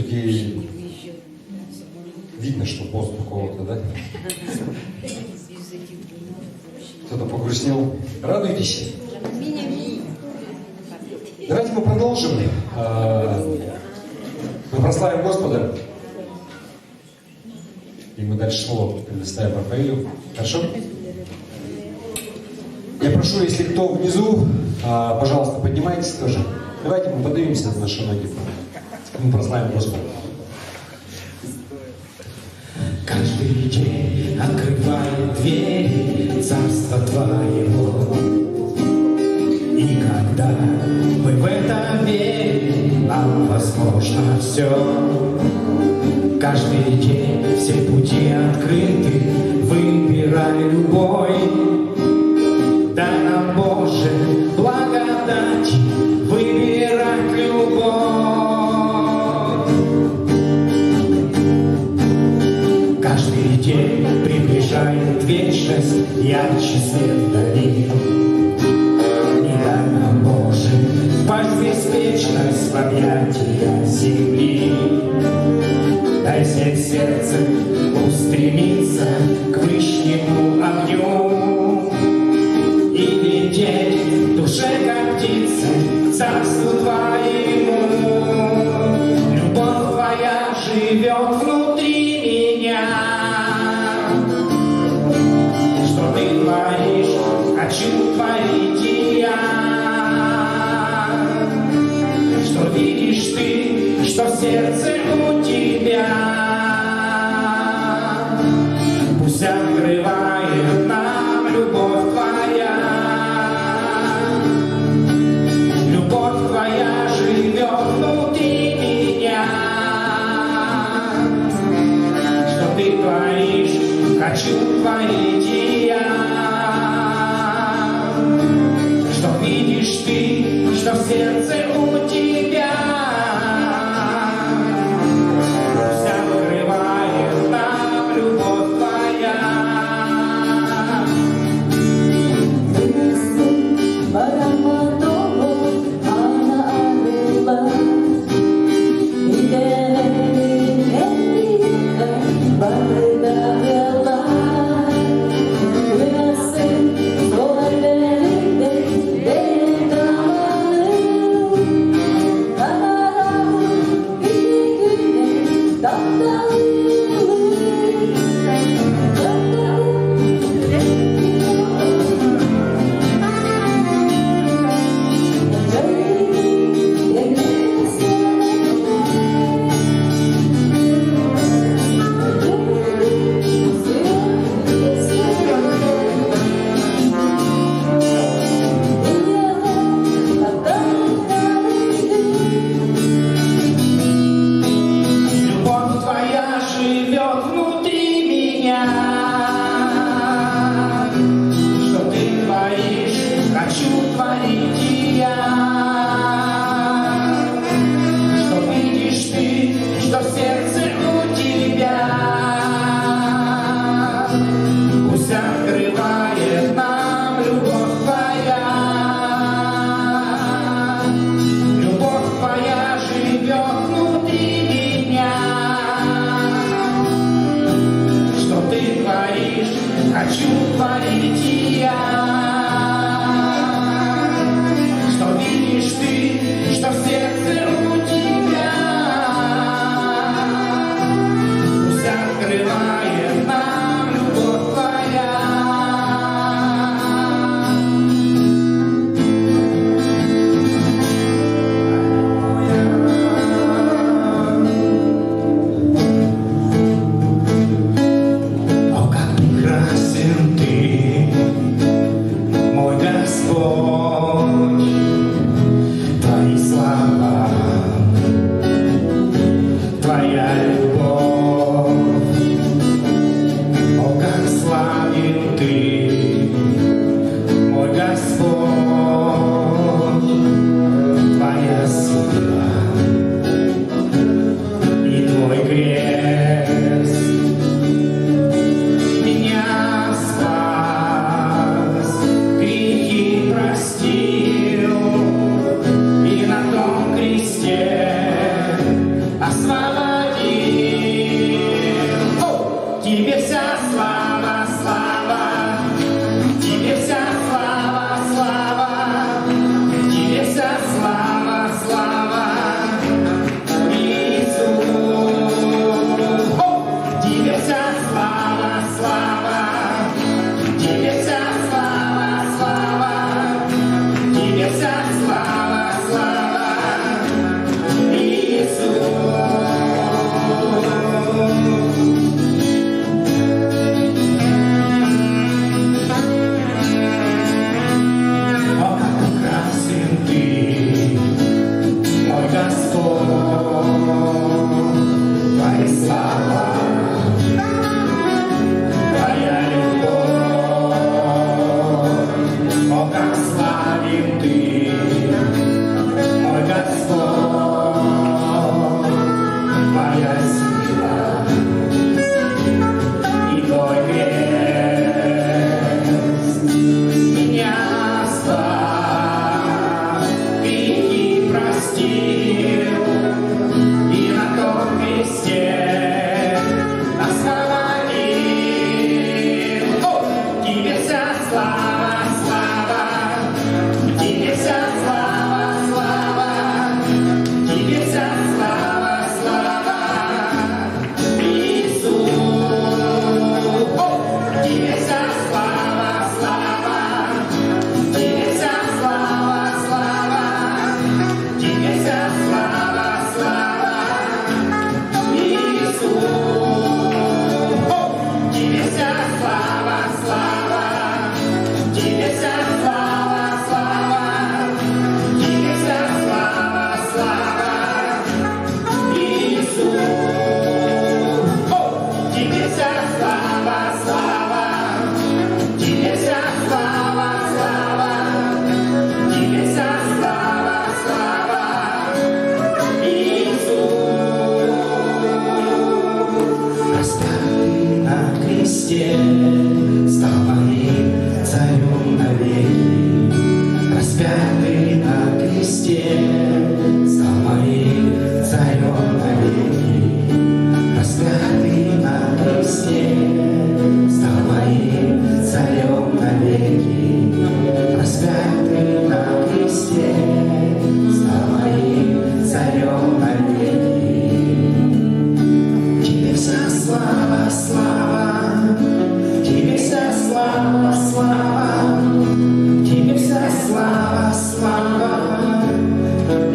все-таки видно, что пост у кого-то, да? Кто-то погрустнел. Радуйтесь. Давайте мы продолжим. Мы прославим Господа. И мы дальше слово предоставим Рафаэлю. Хорошо? Я прошу, если кто внизу, пожалуйста, поднимайтесь тоже. Давайте мы поднимемся на наши ноги. Мы прославим Господа. Каждый день открывает двери Царства Твоего. И когда мы в это верим, нам возможно все. Каждый день все пути открыты, выбирай любой. Дай нам, Боже, благодать выбирать любовь. Каждый день приближает вечность, ярче свет вдали. И дай нам, Боже, впасть в беспечность в объятия земли. Дай всем сердцем устремиться к вышнему огню и лететь в душе, как птицы, к царству Твоему. Любовь Твоя живет внутри меня. Что Ты творишь, хочу творить и я. Что видишь Ты, что в сердце у Тебя. Пусть открывает нам любовь Твоя. Любовь Твоя живет внутри меня. Что Ты творишь, хочу творить и я. Что видишь Ты, что в сердце у Тебя. Хочу творить и я. Что видишь Ты, что в сердце у Тебя. Пусть открывает нам любовь Твоя. О, как прекрасен Ты, мой Господь, Твои слова, Твоя любовь. О, как славен Ты, мой Господь, Твоя сила и Твой крест. Меня спас, грехи простил, и на том кресте освободил.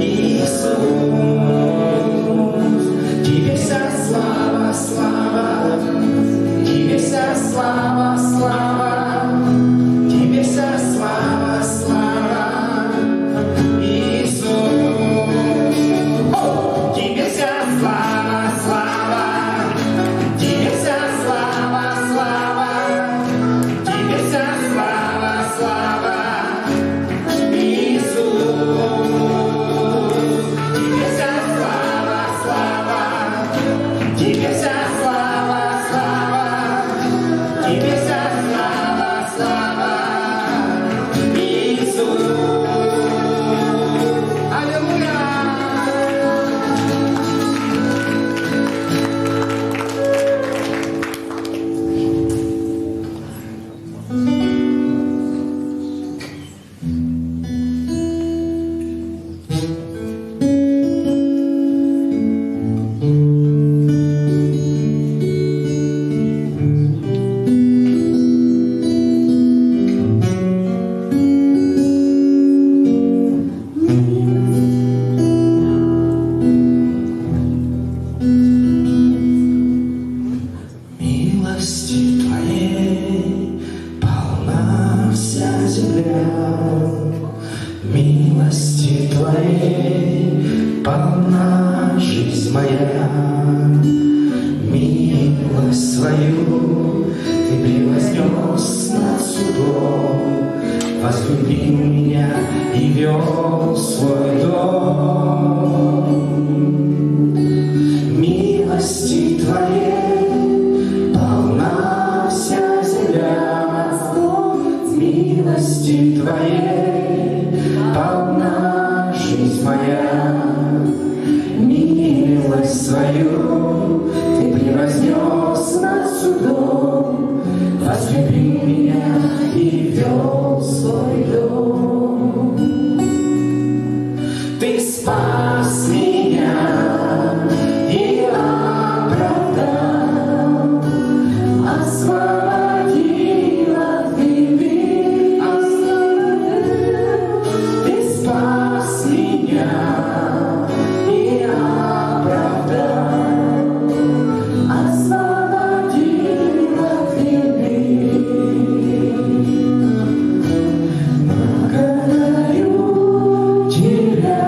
Иисус, Тебе вся слава, слава, Тебе вся слава, слава, Тебе вся слава, слава, Иисус. Тебе вся слава, слава, Тебе вся слава, слава, Тебе вся слава, слава, Иисус. Тебе вся слава, слава, Тебе вся слава, слава, Тебе вся слава, слава, Иисус. Аллилуйя! Милости Твоей полна вся земля, милости Твоей полна жизнь моя, милость свою Ты превознес над судом, возлюбил меня и вел в свой дом. Милости Твоей полна вся земля, милости Твоей полна жизнь моя, милость свою Ты превознес над судом, возлюбил меня и вел в свой дом. Ты спас меня и оправдал, освободил от вины. Ты спас меня и оправдал, освободил от вины. Благодарю Тебя,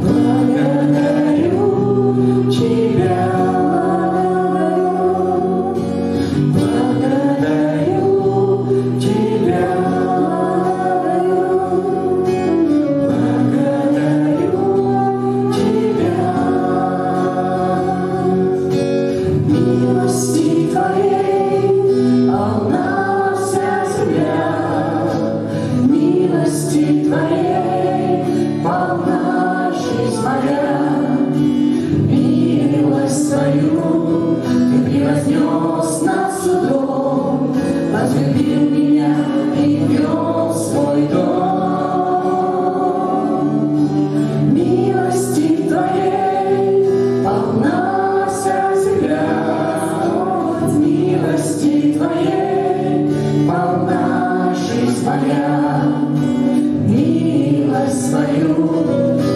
благодарю Тебя, благодарю Тебя, благодарю Тебя. Милости Твоей полна вся земля, милости Твоей полна жизнь моя, милость свою Ты превознес над судом, возлюбил меня и вел в свой дом. Милости Твоей полна вся земля, милости Твоей полна жизнь моя, милость свою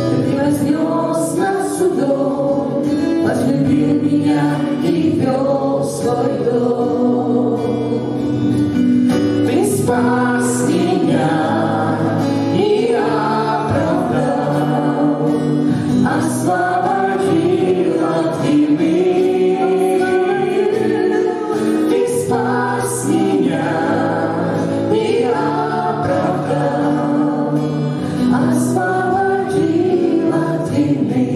Ты превознес над судом, возлюбил меня и вел в свой дом. Ты спас меня и оправдал, освободил от вины. Ты спас меня и оправдал, освободил от вины.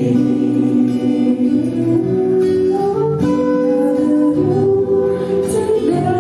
Тебя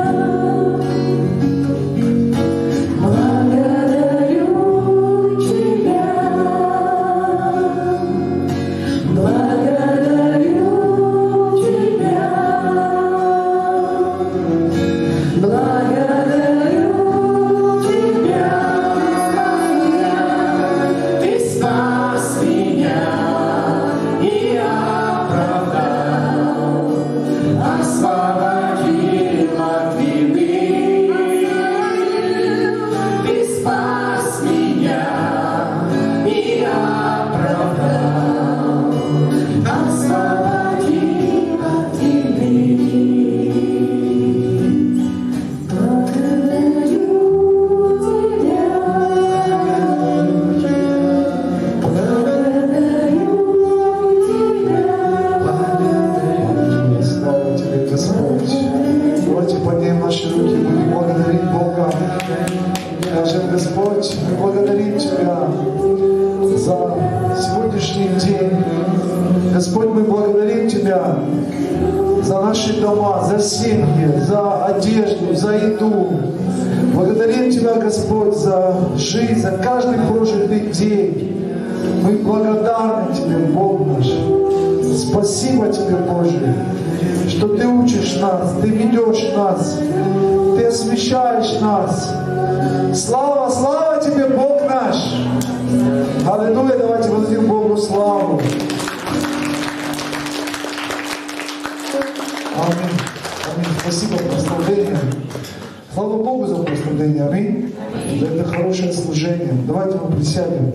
благодарим Тебя за сегодняшний день. Господь, мы благодарим Тебя за наши дома, за семьи, за одежду, за еду. Благодарим Тебя, Господь, за жизнь, за каждый прожитый день. Мы благодарны Тебе, Бог наш. Спасибо Тебе, Боже, что Ты учишь нас, Ты ведешь нас, Ты освящаешь нас. Слава, слава Тебе, Бог наш! Аллилуйя, давайте воздадим Богу славу. Аминь. Аминь. Спасибо за прославление. Слава Богу за прославление. Аминь. За это хорошее служение. Давайте мы присядем.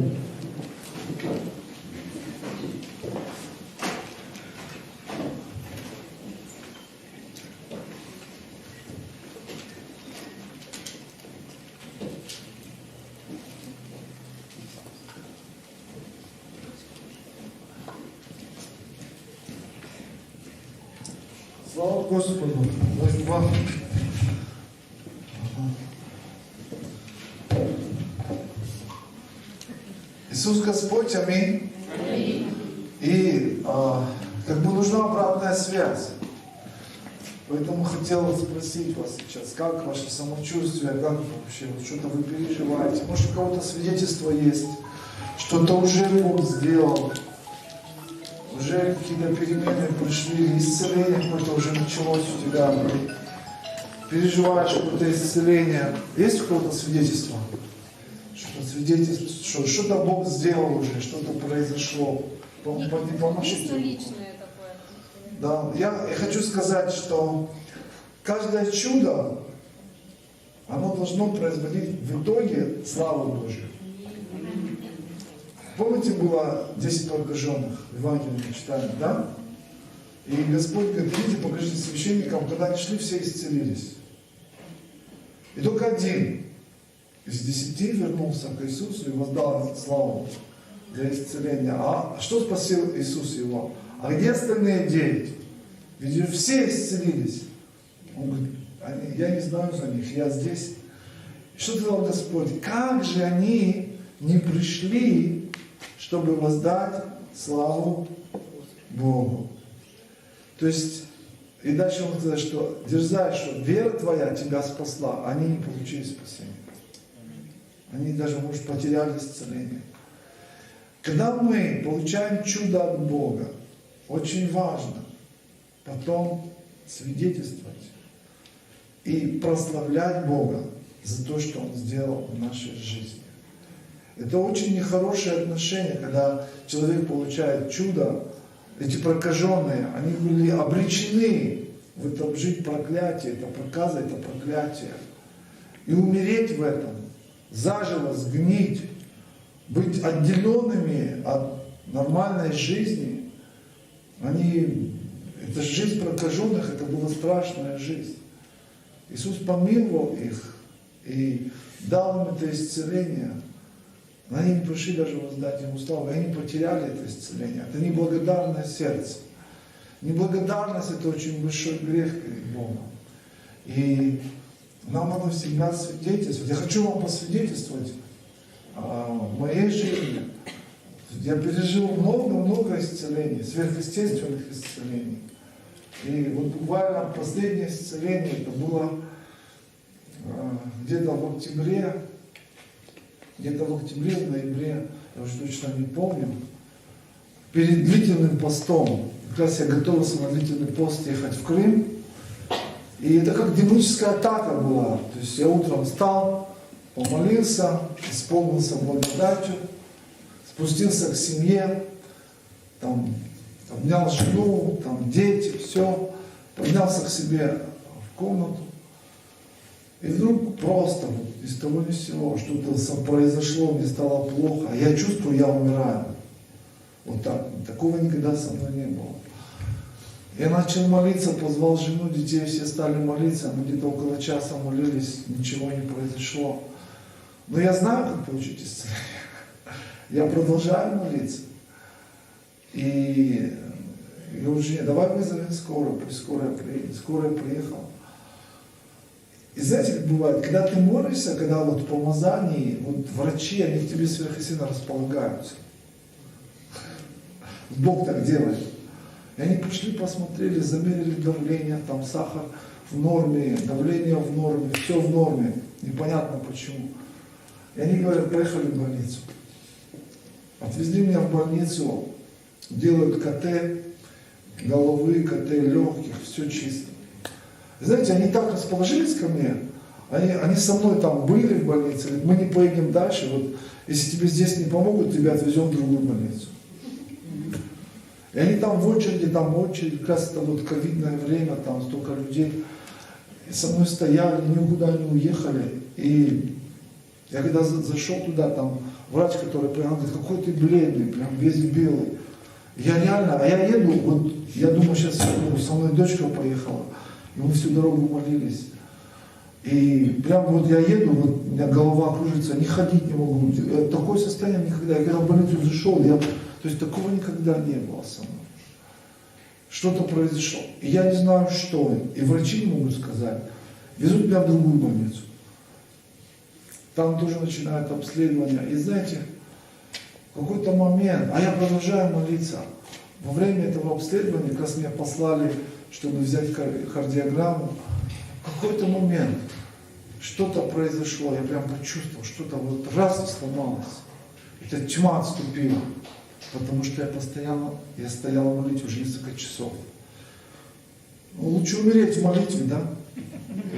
Слава Господу! Раз, два. Иисус Господь, аминь. И как бы нужна обратная связь. Поэтому хотел спросить вас сейчас, как ваше самочувствие, как вообще, что-то вы переживаете? Может, у кого-то свидетельство есть, что-то уже Бог сделал, уже какие-то перемены пришли, исцеление какое-то уже началось у тебя, переживаешь какое-то исцеление. Есть у кого-то свидетельство? Что-то свидетельство, что-то Бог сделал уже, что-то произошло. Помогите. Личное такое. Да, я хочу сказать, что каждое чудо, оно должно производить в итоге славу Божию. Помните, было 10 прокаженных, в Евангелии мы читали, да? И Господь говорит, идите, покажите священникам, когда они шли, все исцелились. И только один из 10 вернулся к Иисусу и воздал славу для исцеления. А что спасил Иисус его? А где остальные 9? Ведь все исцелились. Он говорит, я не знаю за них, я здесь. И что сказал Господь? Как же они не пришли, чтобы воздать славу Богу? То есть, и дальше он сказал, что дерзай, что вера твоя тебя спасла, они не получили спасения. Они даже, может, потеряли исцеление. Когда мы получаем чудо от Бога, очень важно потом свидетельствовать и прославлять Бога за то, что Он сделал в нашей жизни. Это очень нехорошее отношение, когда человек получает чудо. Эти прокаженные, они были обречены в этом жить проклятие, это проказа, это проклятие. И умереть в этом, заживо сгнить, быть отделенными от нормальной жизни. Это жизнь прокаженных, это была страшная жизнь. Иисус помиловал их и дал им это исцеление. Но они не пришли даже воздать Ему славу, и они потеряли это исцеление. Это неблагодарное сердце. Неблагодарность – это очень большой грех перед Богом. И нам надо всегда свидетельствовать. Я хочу вам посвидетельствовать в моей жизни. Я пережил много-много исцелений, сверхъестественных исцелений. И вот буквально последнее исцеление, это было где-то в октябре, в ноябре, я уже точно не помню, перед длительным постом. Как раз я готовился на длительный пост ехать в Крым. И это как демоническая атака была. То есть я утром встал, помолился, исполнился благодатью, спустился к семье, там, обнял жену, там, дети, все, поднялся к себе в комнату. И вдруг просто вот, ни с того ни с сего что-то произошло, мне стало плохо. А я чувствую, я умираю. Вот так. Такого никогда со мной не было. Я начал молиться, позвал жену, детей, все стали молиться. Мы где-то около часа молились, ничего не произошло. Но я знаю, как получить исцеление. Я продолжаю молиться. И уже давай вызовем скорую, пусть скорая приедет. Скорая приехала. И знаете, как бывает, когда ты молишься, когда вот в помазании, вот врачи, они к тебе сверхъестественно располагаются. Бог так делает. И они пришли, посмотрели, замерили давление, там сахар в норме, давление в норме, все в норме. Непонятно почему. И они говорят, поехали в больницу. Отвезли меня в больницу, делают КТ головы, КТ легких, все чисто. Знаете, они так расположились ко мне, они со мной там были в больнице, говорят, мы не поедем дальше, вот если тебе здесь не помогут, тебя отвезем в другую больницу. И они там в очереди, как раз это вот ковидное время, там столько людей, и со мной стояли, никуда не уехали. И я когда зашел туда, там врач, который прям говорит, какой ты бледный, прям весь белый. Я реально, а я еду, вот я думаю, сейчас со мной дочка поехала, и мы всю дорогу молились. И прям вот я еду, вот у меня голова кружится, не ходить не могу. Такое состояние никогда. Я когда в больницу зашел, то есть такого никогда не было со мной. Что-то произошло. И я не знаю, что. И врачи не могут сказать. Везут меня в другую больницу. Там тоже начинают обследование. И знаете, в какой-то момент, а я продолжаю молиться. Во время этого обследования, как раз меня послали, чтобы взять кардиограмму, в какой-то момент что-то произошло, я прям почувствовал, что-то вот раз и сломалось. Эта тьма отступила, потому что я стоял в молитве уже несколько часов. Ну, лучше умереть в молитве, да?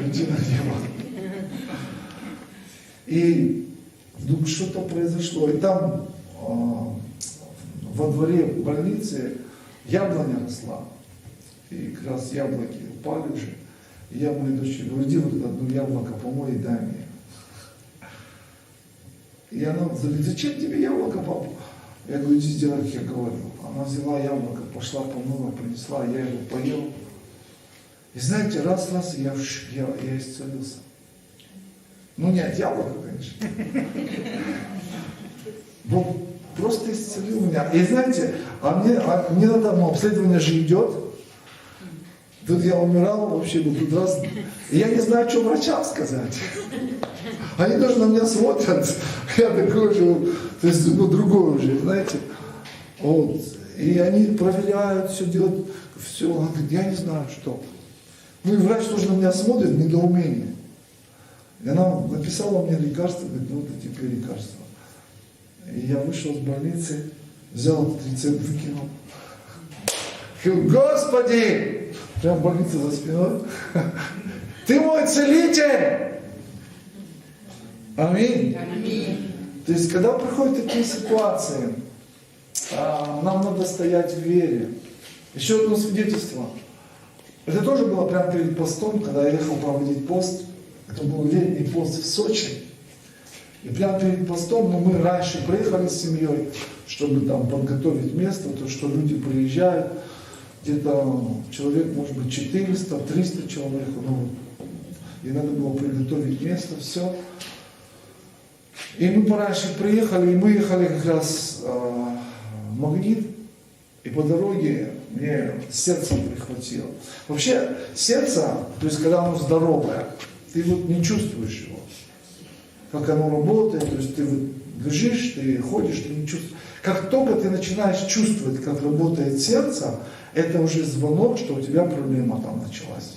Иди на небо. И вдруг что-то произошло, и там во дворе больницы яблоня росла, и как раз яблоки упали уже. И я моей дочери говорю, иди вот это одно яблоко помой и дай мне. И она говорит, зачем тебе яблоко, папа? Я говорю, иди сделай, как я говорю. Она взяла яблоко, пошла помыла, принесла, я его поел. И знаете, раз, я исцелился. Ну не от яблока, конечно. Бог просто исцелил меня. И знаете, мне на там обследование же идет. Тут я умирал вообще, тут раз. И я не знаю, что врачам сказать. Они тоже на меня смотрят. Я такой же, то есть, другой уже, знаете. Вот. И они проверяют, все делают, все. Он говорит, я не знаю, что. Ну и врач тоже на меня смотрит в недоумении. И она написала мне лекарства, говорит, вот эти теперь лекарства. И я вышел с больницы, взял этот рецепт, выкинул. Господи! Прям больница за спиной. Ты мой целитель! Аминь. Аминь. То есть, когда приходят такие ситуации, нам надо стоять в вере. Еще одно свидетельство. Это тоже было прямо перед постом, когда я ехал проводить пост. Это был летний пост в Сочи. И прямо перед постом, мы раньше приехали с семьей, чтобы там подготовить место, то что люди приезжают, где-то человек, может быть, 400, 300 человек, и надо было приготовить место, все. И мы пораньше приехали, и мы ехали как раз в Магнит, и по дороге мне сердце прихватило. Вообще, сердце, то есть когда оно здоровое, ты вот не чувствуешь его, как оно работает, то есть ты вот лежишь, ты ходишь, ты не чувствуешь. Как только ты начинаешь чувствовать, как работает сердце, это уже звонок, что у тебя проблема там началась.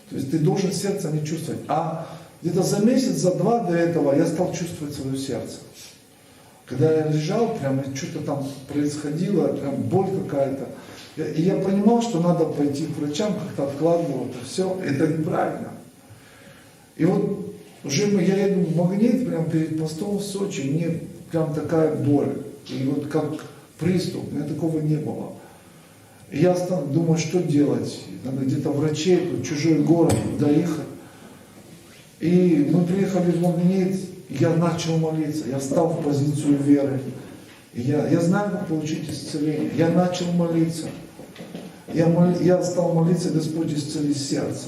То есть ты должен сердце не чувствовать. А где-то за месяц, за два до этого я стал чувствовать свое сердце. Когда я лежал, прям что-то там происходило, прям боль какая-то. И я понимал, что надо пойти к врачам, как-то откладывал это все. Это неправильно. И вот уже я еду в Магнит, прям перед постом в Сочи, мне прям такая боль. И вот как приступ, у меня такого не было. И я думаю, что делать? Надо где-то врачей, тут чужой город, доехать. И мы приехали в Магнит, и я начал молиться. Я встал в позицию веры. И я знаю, как получить исцеление. Я начал молиться. Я стал молиться, Господь, исцели сердце.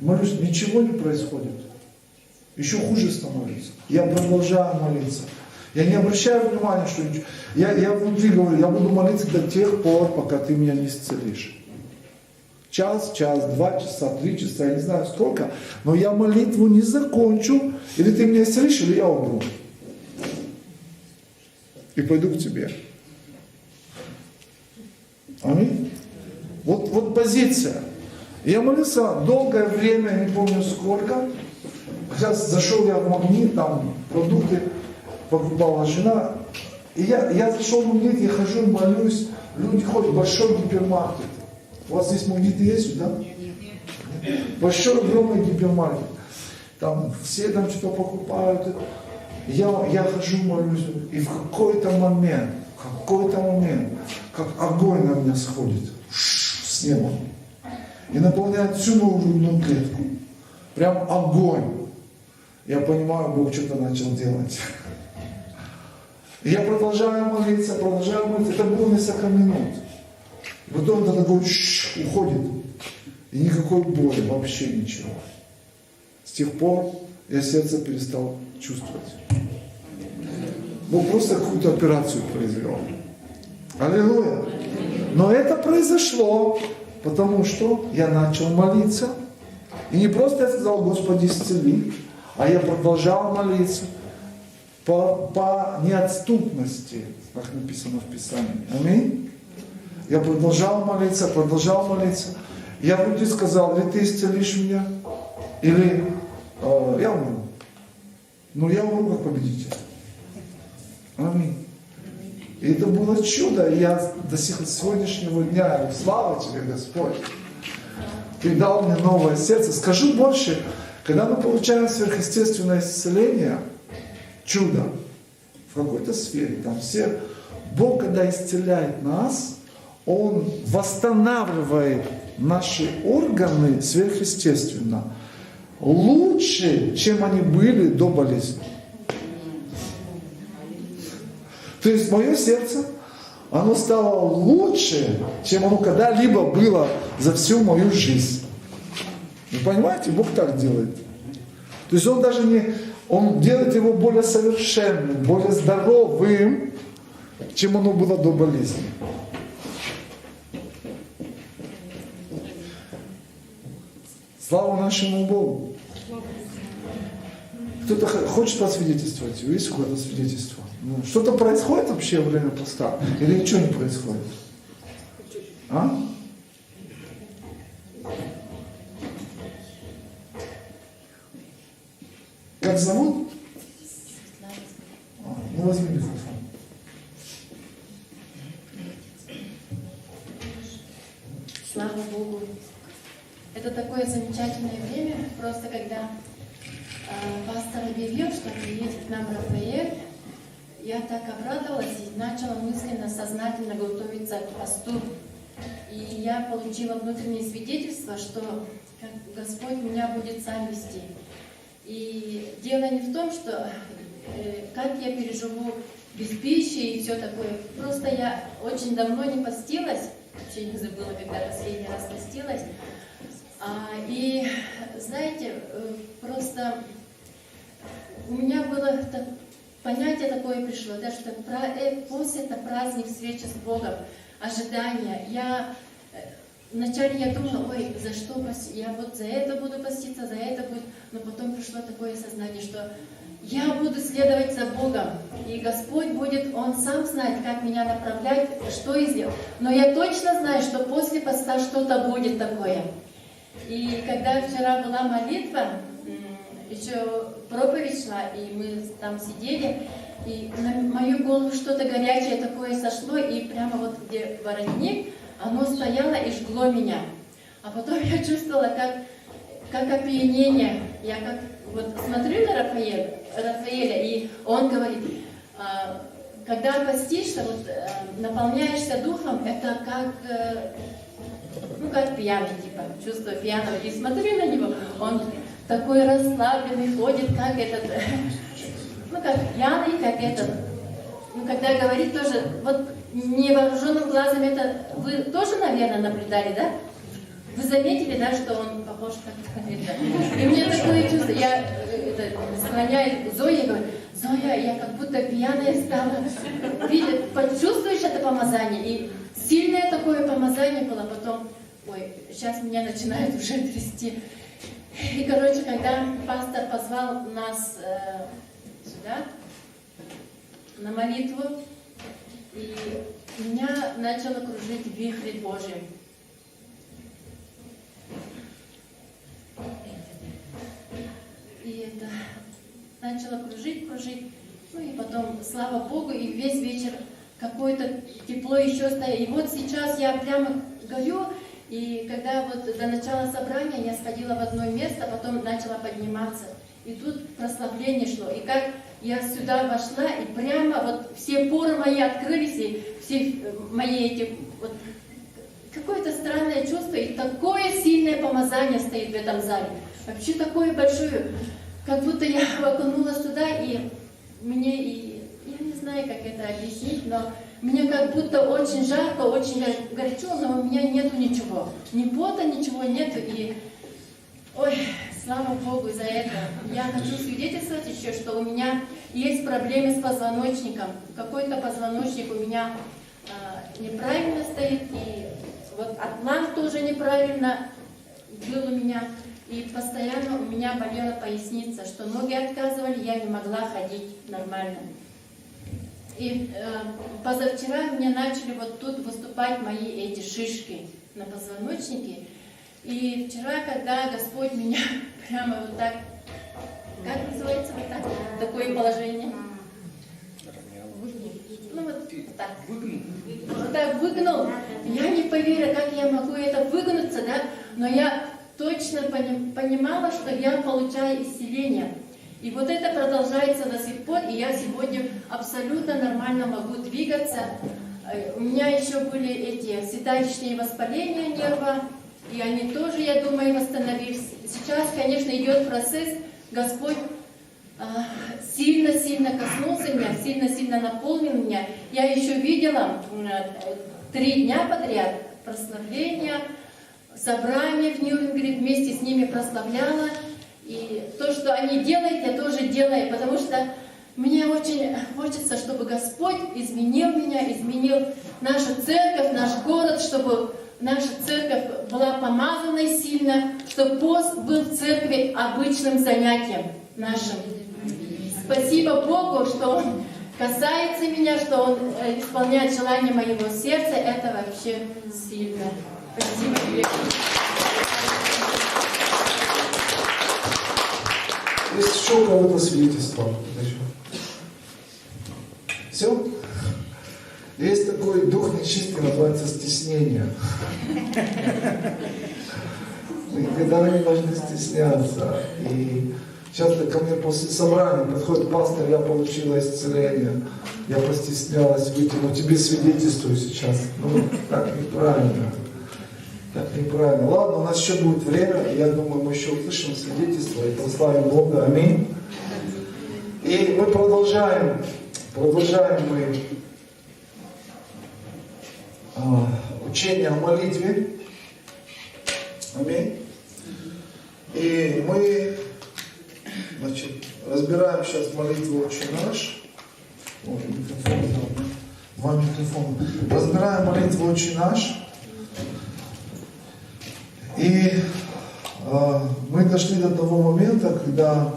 Молюсь, ничего не происходит. Еще хуже становится. Я продолжаю молиться. Я не обращаю внимания, что я внутри говорю, я буду молиться до тех пор, пока ты меня не исцелишь. час, 2 часа, 3 часа, я не знаю сколько, но я молитву не закончу, или ты меня исцелишь, или я умру. И пойду к тебе. Аминь. Вот позиция. Я молился долгое время, не помню сколько. Сейчас зашел я в Магнит, там продукты покупала жена. И я зашел в Магнит, я хожу, молюсь. Люди ходят в большой гипермаркет. У вас здесь Магниты есть, да? Большой, огромный гипермаркет. Там все там что-то покупают. Я хожу, молюсь. И в какой-то момент, как огонь на меня сходит с неба. И наполняет всю мою грудную клетку. Прям огонь. Я понимаю, Бог что-то начал делать. И я продолжаю молиться. Это было несколько минут. И потом это такой уходит. И никакой боли, вообще ничего. С тех пор я сердце перестал чувствовать. Бог просто какую-то операцию произвел. Аллилуйя. Но это произошло, потому что я начал молиться. И не просто я сказал: Господи, исцели, а я продолжал молиться по неотступности, как написано в Писании. Аминь. Я продолжал молиться. Я вроде сказал: или ты исцелишь меня, или я умру. Но я умру как победитель. Аминь. И это было чудо. И я до сегодняшнего дня, слава тебе, Господь, Ты дал мне новое сердце. Скажу больше, когда мы получаем сверхъестественное исцеление, чудо в какой-то сфере, там все, Бог, когда исцеляет нас, Он восстанавливает наши органы сверхъестественно лучше, чем они были до болезни. То есть мое сердце, оно стало лучше, чем оно когда-либо было за всю мою жизнь. Вы понимаете, Бог так делает. То есть Он даже не, Он делает его более совершенным, более здоровым, чем оно было до болезни. Слава нашему Богу. Кто-то хочет посвидетельствовать? Есть какое-то свидетельство? Ну, что-то происходит вообще во время поста? Или ничего не происходит? А? Как зовут? Ну возьми микрофон. Слава Богу. Это такое замечательное время, просто когда пастор объявил, что приедет к нам Рафаэль, я так обрадовалась и начала мысленно, сознательно готовиться к посту. И я получила внутреннее свидетельство, что Господь меня будет сам вести. И дело не в том, что как я переживу без пищи и все такое. Просто я очень давно не постилась, вообще не забыла, когда последний раз постилась. И знаете, просто у меня было понятие такое пришло, да, что пост — это праздник встречи с Богом, ожидание. Вначале я думала: ой, за что постить? Я вот за это буду поститься, за это будет. Но потом пришло такое сознание, что я буду следовать за Богом. И Господь будет, Он сам знает, как меня направлять, что и сделать. Но я точно знаю, что после поста что-то будет такое. И когда вчера была молитва, еще проповедь шла, и мы там сидели, и на мою голову что-то горячее такое сошло, и прямо вот где воротник, оно стояло и жгло меня. А потом я чувствовала, как опьянение. Я как вот смотрю на Рафаэля, и он говорит: когда постишься, вот, наполняешься духом, это как пьяный, типа, чувство пьяного. И смотрю на него, он такой расслабленный, ходит, как пьяный, как этот. Когда говорит тоже, вот невооруженным глазом это вы тоже, наверное, наблюдали, да? Вы заметили, да, что он похож как это? И мне такое чувство, я склоняю Зое и говорю: Зоя, я как будто пьяная стала. Почувствуешь это помазание? И сильное такое помазание было. Потом Ой, сейчас меня начинает уже трясти. И, короче, когда пастор позвал нас сюда, на молитву, и меня начало кружить вихрь Божий. И это начало кружить. Ну и потом, слава Богу, и весь вечер какое-то тепло еще стоит. И вот сейчас я прямо горю, и когда вот до начала собрания я сходила в одно место, потом начала подниматься. И тут прославление шло. И как я сюда вошла, и прямо вот все поры мои открылись, и все мои эти... Вот, какое-то странное чувство, и такое сильное помазание стоит в этом зале. Вообще такое большое, как будто я окунулась туда, и мне, я не знаю, как это объяснить, но мне как будто очень жарко, очень горячо, но у меня нету ничего. Ни пота, ничего нету, и... Ой, слава Богу за это. Я хочу свидетельствовать еще, что у меня есть проблемы с позвоночником. Какой-то позвоночник у меня неправильно стоит, и вот атлант тоже неправильно был у меня. И постоянно у меня болела поясница, что ноги отказывали, я не могла ходить нормально. И позавчера у меня начали вот тут выступать мои эти шишки на позвоночнике. И вчера, когда Господь меня прямо вот так, как называется вот так, такое положение? Ну вот так. Вот так выгнул. Я не поверила, как я могу это выгнуться, да? Но я точно понимала, что я получаю исцеление. И вот это продолжается до сих пор, и я сегодня абсолютно нормально могу двигаться. У меня еще были эти седалищные воспаления нерва, и они тоже, я думаю, восстановились. Сейчас, конечно, идет процесс. Господь сильно-сильно коснулся меня, сильно-сильно наполнил меня. Я еще видела 3 дня подряд прославления, собрание в Нюрнберге, вместе с ними прославляла. И то, что они делают, я тоже делаю, потому что мне очень хочется, чтобы Господь изменил меня, изменил нашу церковь, наш город, чтобы наша церковь была помазанной сильно, чтобы пост был в церкви обычным занятием нашим. Спасибо Богу, что Он касается меня, что Он исполняет желание моего сердца. Это вообще сильно. Спасибо тебе. Есть еще у кого-то свидетельство? Все? Есть такой дух нечистый, называется стеснение. Мы никогда не должны стесняться. И часто ко мне после собрания подходит пастор, я получила исцеление, я постеснялась выйти, но тебе свидетельствую сейчас. Ну, так неправильно. Так неправильно. Ладно, у нас еще будет время, я думаю, мы еще услышим свидетельство и прославим Бога. Аминь. И мы продолжаем мы учение о молитве. Аминь. И мы, значит, разбираем сейчас молитву «Отче наш». Два микрофона. Разбираем молитву «Отче наш». И мы дошли до того момента, когда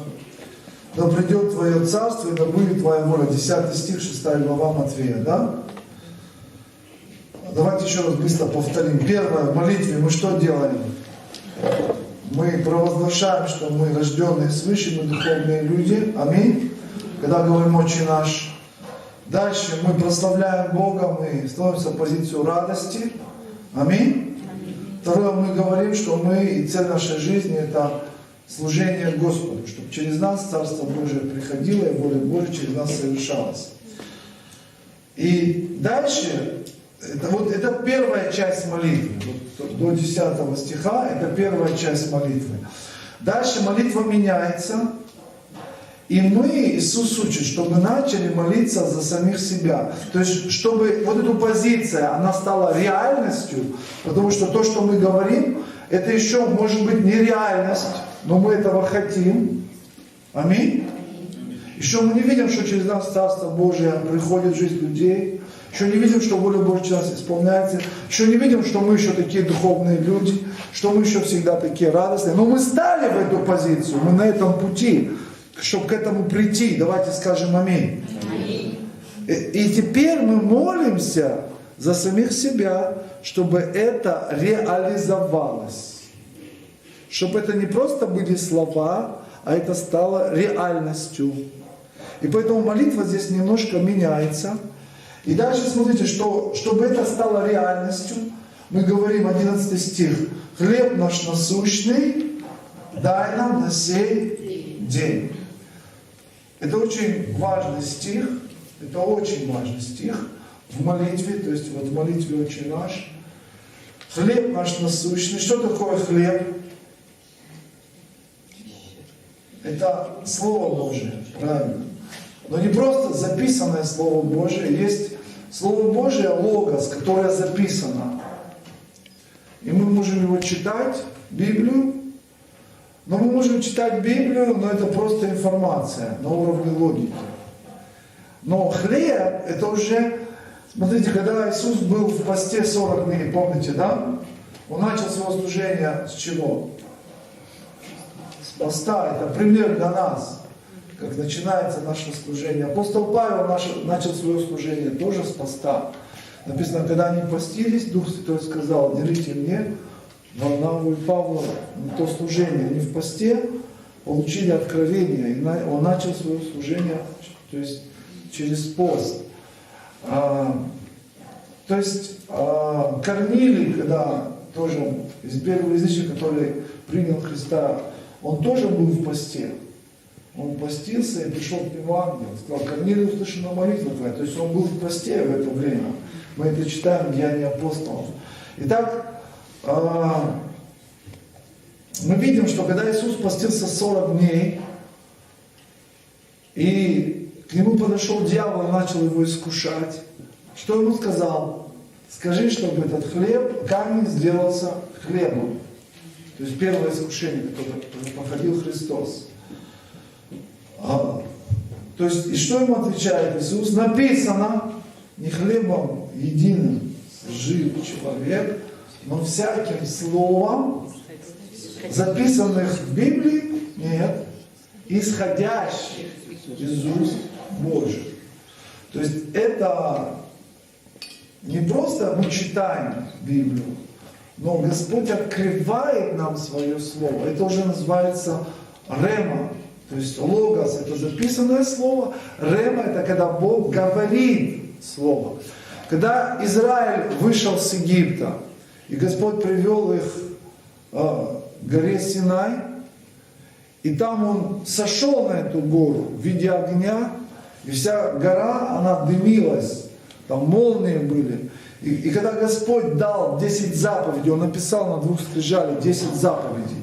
«Да придет Твое царство, и да будет Твоя воля». 10 стих, 6 глава Матфея, да? Давайте еще раз быстро повторим. Первое, в молитве мы что делаем? Мы провозглашаем, что мы рожденные свыше, мы духовные люди. Аминь. Когда говорим «Отче наш». Дальше мы прославляем Бога, мы становимся в позицию радости. Аминь. Второе, мы говорим, что мы и цель нашей жизни это служение Господу, чтобы через нас Царство Божие приходило, и воля Божия через нас совершалась. И дальше, это первая часть молитвы. До 10 стиха, это первая часть молитвы. Дальше молитва меняется. И мы, Иисус учит, чтобы мы начали молиться за самих себя. То есть, чтобы вот эта позиция, она стала реальностью, потому что то, что мы говорим, это еще может быть не реальность, но мы этого хотим. Аминь. Еще мы не видим, что через нас Царство Божие приходит в жизнь людей. Еще не видим, что воля Божья через нас исполняется. Еще не видим, что мы еще такие духовные люди, что мы еще всегда такие радостные. Но мы стали в эту позицию, мы на этом пути, чтобы к этому прийти. Давайте скажем аминь. И теперь мы молимся за самих себя, чтобы это реализовалось. Чтобы это не просто были слова, а это стало реальностью. И поэтому молитва здесь немножко меняется. И дальше смотрите, что, чтобы это стало реальностью, мы говорим 11 стих. «Хлеб наш насущный, дай нам на сей день». Это очень важный стих. Это очень важный стих в молитве, то есть вот в молитве «Отче наш». Хлеб наш насущный. Что такое хлеб? Это Слово Божие, правильно. Но не просто записанное Слово Божие, есть Слово Божие, логос, которое записано. И мы можем его читать, Библию, но мы можем читать Библию, но это просто информация на уровне логики. Но хлеб, это уже, смотрите, когда Иисус был в посте 40 дней, помните, да? Он начал свое служение с чего? С поста, это пример для нас. Как начинается наше служение. Апостол Павел начал свое служение тоже с поста. Написано, когда они постились, Дух Святой сказал: делите мне, Варнаву и Павла, то служение. Они в посте получили откровение. И он начал свое служение, то есть через пост. То есть Корнилий, когда тоже из первого язычника, который принял Христа, он тоже был в посте. Он постился и пришел к нему ангел. Сказал: Корнилий, услышана молитва твоя. То есть он был в посте в это время. Мы это читаем в Деянии апостолов. Итак, мы видим, что когда Иисус постился 40 дней, и к нему подошел дьявол и начал его искушать, что ему сказал? Скажи, чтобы этот хлеб, камень сделался хлебом. То есть первое искушение, которое проходил Христос. То есть, и что ему отвечает Иисус? Написано: не хлебом единым жив человек, но всяким словом, записанных в Библии, нет, исходящих из уст Божьих. То есть это не просто мы читаем Библию, но Господь открывает нам свое слово. Это уже называется рема. То есть логос — это записанное слово, рема — это когда Бог говорит слово. Когда Израиль вышел с Египта, и Господь привел их к горе Синай, и там Он сошел на эту гору в виде огня, и вся гора, она дымилась, там молнии были. И когда Господь дал 10 заповедей, Он написал на 2 скрижалях 10 заповедей.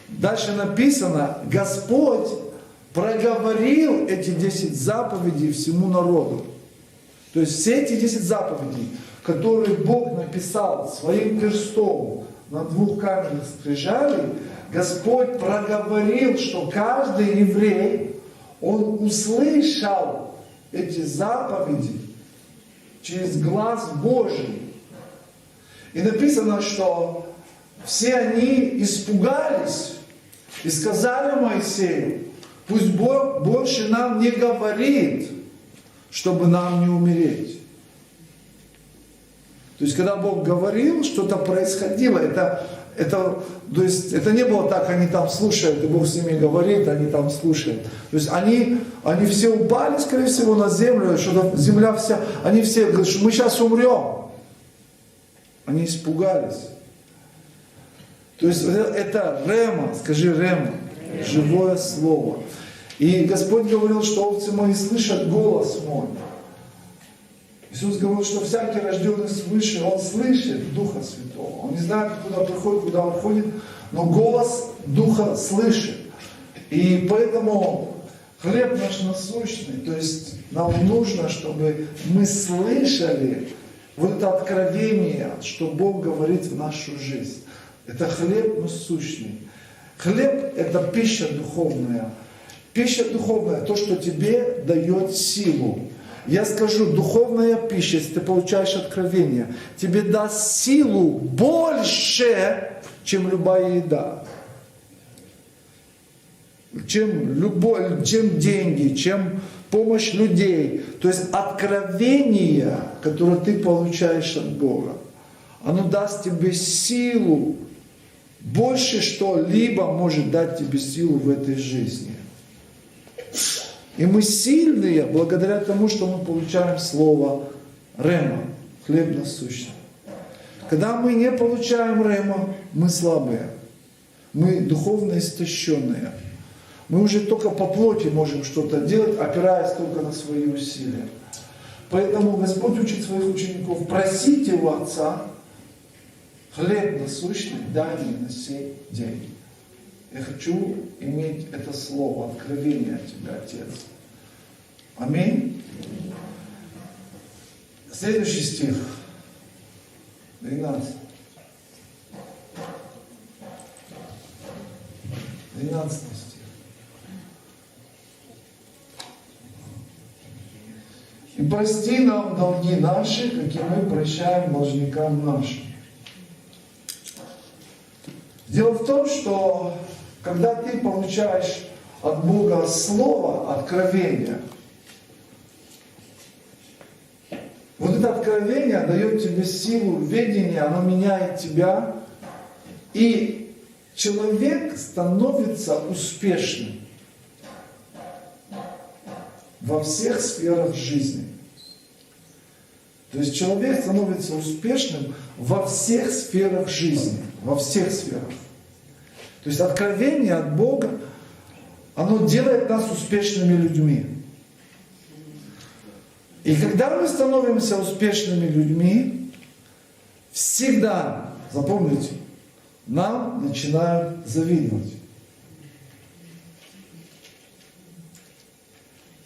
Дальше написано: Господь проговорил эти 10 заповедей всему народу. То есть все эти 10 заповедей, которые Бог написал своим перстом на 2 каменных скрижалей, Господь проговорил, что каждый еврей, он услышал эти заповеди через глаз Божий. И написано, что все они испугались и сказали Моисею: пусть Бог больше нам не говорит, чтобы нам не умереть. То есть, когда Бог говорил, что-то происходило. То есть, это не было так, они там слушают, и Бог с ними говорит, они там слушают. То есть, они все упали, скорее всего, на землю, что земля вся, они все говорят, что мы сейчас умрем. Они испугались. То есть это рема, скажи рема, живое слово. И Господь говорил, что овцы мои слышат голос мой. Иисус говорил, что всякий рожденный свыше, он слышит Духа Святого. Он не знает, куда приходит, куда уходит, но голос Духа слышит. И поэтому хлеб наш насущный, то есть нам нужно, чтобы мы слышали вот это откровение, что Бог говорит в нашу жизнь. Это хлеб насущный. Хлеб — это пища духовная. Пища духовная, то, что тебе дает силу. Я скажу, духовная пища, если ты получаешь откровение, тебе даст силу больше, чем любая еда. Чем деньги, чем помощь людей. То есть откровение, которое ты получаешь от Бога, оно даст тебе силу. Больше что-либо может дать тебе силу в этой жизни. И мы сильные благодаря тому, что мы получаем слово рема, хлеб насущный. Когда мы не получаем рема, мы слабые. Мы духовно истощенные. Мы уже только по плоти можем что-то делать, опираясь только на свои усилия. Поэтому Господь учит своих учеников: просите у Отца хлеб насущный, дай мне на сей день. Я хочу иметь это слово, откровение от Тебя, Отец. Аминь. Следующий стих. 12. 12 стих. И прости нам долги наши, как и мы прощаем должникам нашим. Дело в том, что когда ты получаешь от Бога слово, откровение, вот это откровение дает тебе силу ведения, оно меняет тебя, и человек становится успешным во всех сферах жизни. То есть человек становится успешным во всех сферах жизни, во всех сферах. То есть откровение от Бога, оно делает нас успешными людьми. И когда мы становимся успешными людьми, всегда, запомните, нам начинают завидовать.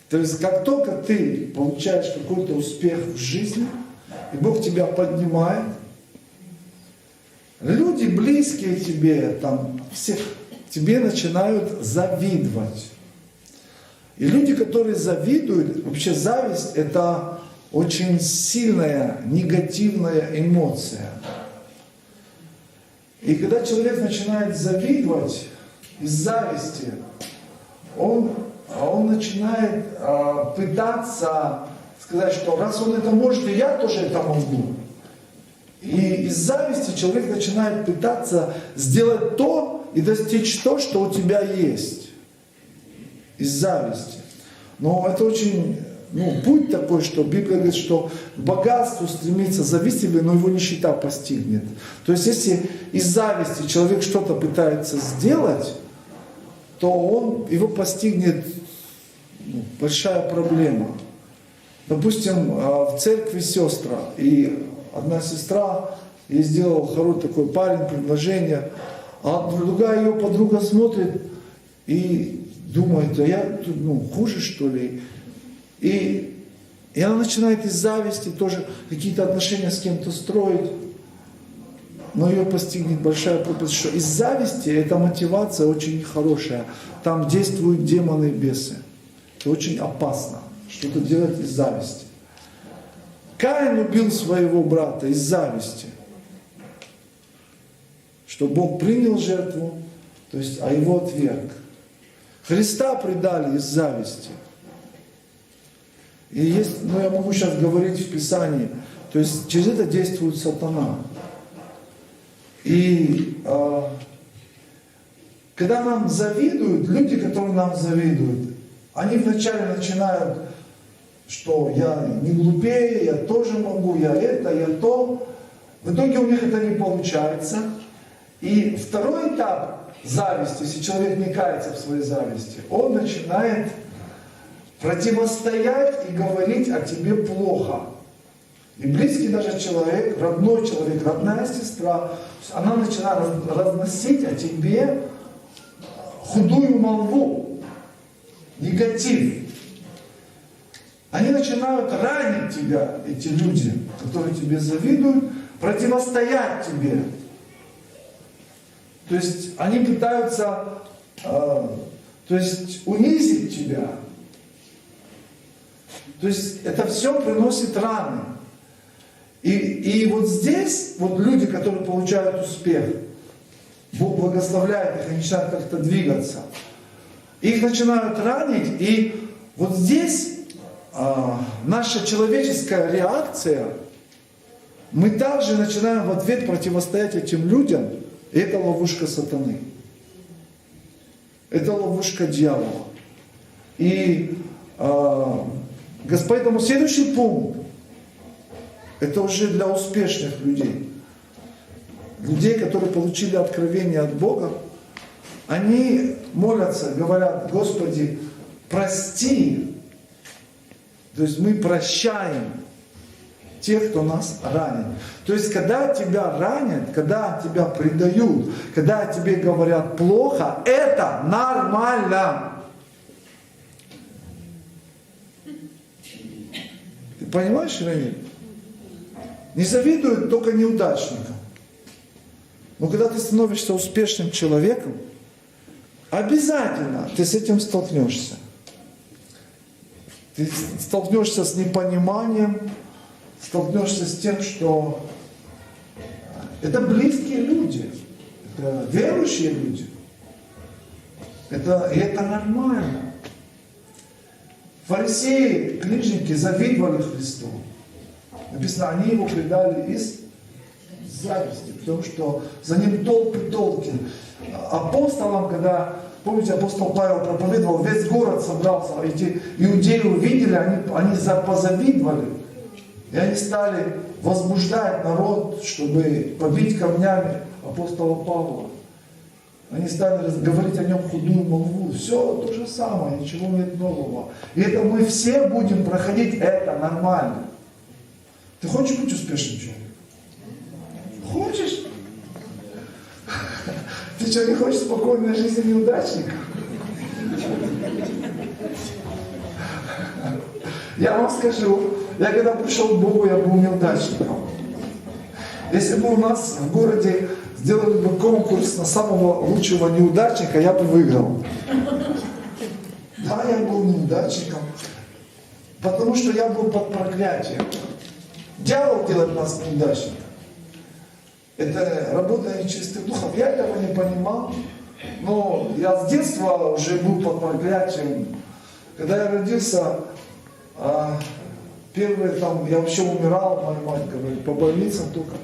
То есть как только ты получаешь какой-то успех в жизни, и Бог тебя поднимает, люди, близкие тебе, там, все, тебе начинают завидовать. И люди, которые завидуют, вообще зависть — это очень сильная негативная эмоция. И когда человек начинает завидовать из зависти, он начинает пытаться сказать, что раз он это может, и я тоже это могу. И из зависти человек начинает пытаться сделать то и достичь то, что у тебя есть. Из зависти. Но это очень, путь такой, что Библия говорит, что к богатству стремится завистливый, но его нищета постигнет. То есть если из зависти человек что-то пытается сделать, то его постигнет большая проблема. Допустим, в церкви сестра, и одна сестра, ей сделал хороший такой парень предложение, а другая ее подруга смотрит и думает: а я тут хуже, что ли? И она начинает из зависти тоже какие-то отношения с кем-то строить, но ее постигнет большая пропасть, что из зависти эта мотивация очень хорошая. Там действуют демоны и бесы. Это очень опасно, что-то делать из зависти. Каин убил своего брата из зависти, что Бог принял жертву, то есть, а его отверг. Христа предали из зависти. И есть, я могу сейчас говорить в Писании, то есть через это действует сатана. И когда нам завидуют, люди, которые нам завидуют, они вначале начинают, что я не глупее, я тоже могу, я это, я то. В итоге у них это не получается. И второй этап зависти, если человек не кается в своей зависти, он начинает противостоять и говорить о тебе плохо. И близкий даже человек, родной человек, родная сестра, она начинает разносить о тебе худую молву, негатив. Они начинают ранить тебя, эти люди, которые тебе завидуют, противостоять тебе. То есть они пытаются То есть унизить тебя. То есть это все приносит раны. И вот здесь вот люди, которые получают успех, Бог благословляет их, они начинают как-то двигаться. Их начинают ранить, и вот здесь наша человеческая реакция, мы также начинаем в ответ противостоять этим людям, и это ловушка сатаны. Это ловушка дьявола. И поэтому следующий пункт, это уже для успешных людей. Людей, которые получили откровение от Бога, они молятся, говорят: Господи, прости. То есть мы прощаем тех, кто нас ранит. То есть когда тебя ранят, когда тебя предают, когда тебе говорят плохо, это нормально. Ты понимаешь или нет? Не завидуют только неудачникам. Но когда ты становишься успешным человеком, обязательно ты с этим столкнешься. Ты столкнешься с непониманием, столкнешься с тем, что это близкие люди, это верующие люди. И это нормально. Фарисеи, книжники завидовали Христу. Написано, они его предали из зависти, потому что за ним толки. Апостолам, когда, помните, апостол Павел проповедовал, весь город собрался, эти иудеи увидели, они позавидовали. И они стали возбуждать народ, чтобы побить камнями апостола Павла. Они стали говорить о нем худую молву. Все то же самое, ничего нет нового. И это мы все будем проходить, это нормально. Ты хочешь быть успешным человеком? Хочешь? Ты что, не хочешь спокойной жизни неудачника? Я вам скажу, я когда пришел к Богу, я был неудачником. Если бы у нас в городе сделали бы конкурс на самого лучшего неудачника, я бы выиграл. Да, я был неудачником, потому что я был под проклятием. Дьявол делает нас неудачниками. Это работа нечистых духов. Я этого не понимал, но я с детства уже был под проклятием. Когда я родился, первое там, я вообще умирал, моя мать говорит, по больницам только.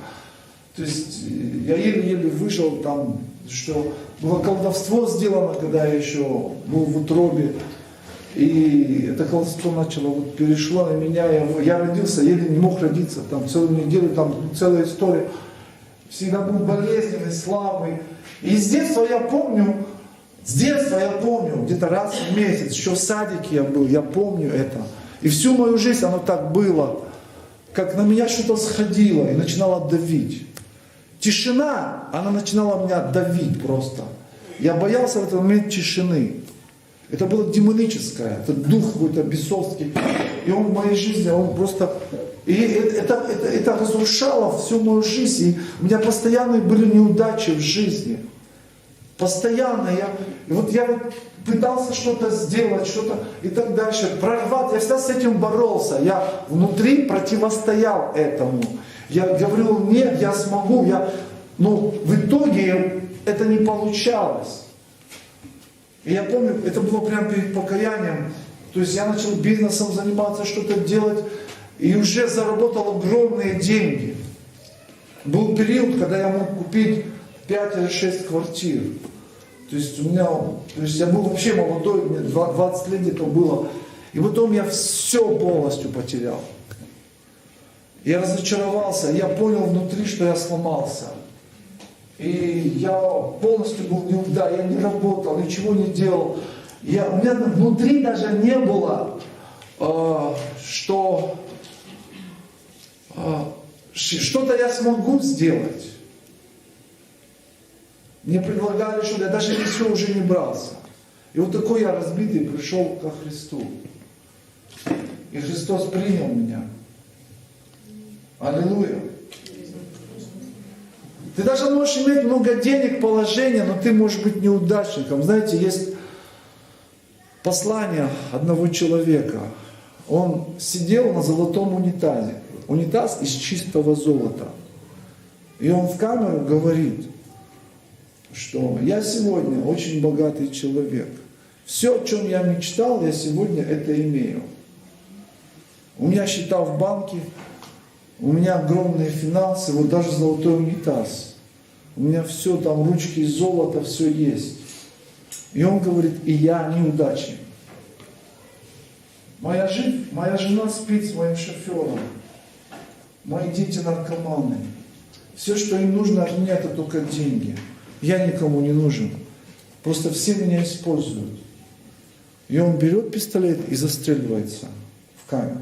То есть я еле-еле выжил там, что было колдовство сделано, когда я еще был в утробе. И это колдовство начало, вот перешло на меня. Я родился, еле не мог родиться, там целую неделю, там целая история. Всегда был болезненный, слабый. И с детства я помню, где-то раз в месяц, еще в садике я был, я помню это. И всю мою жизнь оно так было, как на меня что-то сходило и начинало давить. Тишина, она начинала меня давить просто. Я боялся в этот момент тишины. Это было демоническое, это дух какой-то бесовский. И он в моей жизни, он просто... И это разрушало всю мою жизнь. И у меня постоянно были неудачи в жизни. Постоянно. Я пытался что-то сделать, что-то и так дальше. Прорвать. Я всегда с этим боролся. Я внутри противостоял этому. Я говорил, нет, я смогу. Но в итоге это не получалось. И я помню, это было прямо перед покаянием. То есть я начал бизнесом заниматься, что-то делать. И уже заработал огромные деньги. Был период, когда я мог купить 5 или 6 квартир. То есть я был вообще молодой, мне 20 лет где-то было. И потом я все полностью потерял. Я разочаровался, я понял внутри, что я сломался. И я полностью был неудачник, я не работал, ничего не делал. У меня внутри даже не было, что что-то я смогу сделать. Мне предлагали что-то, я даже ничего уже не брался. И вот такой я разбитый пришел ко Христу. И Христос принял меня. Аллилуйя. Ты даже можешь иметь много денег, положения, но ты можешь быть неудачником. Знаете, есть послание одного человека. Он сидел на золотом унитазе. Унитаз из чистого золота. И он в камеру говорит, что я сегодня очень богатый человек. Все, о чем я мечтал, я сегодня это имею. У меня счета в банке, у меня огромные финансы, вот даже золотой унитаз. У меня все там, ручки из золота, все есть. И он говорит, и я неудачник. Моя жена спит с моим шофером. Мои дети наркоманы. Все, что им нужно от меня, это только деньги. Я никому не нужен. Просто все меня используют. И он берет пистолет и застреливается в камеру.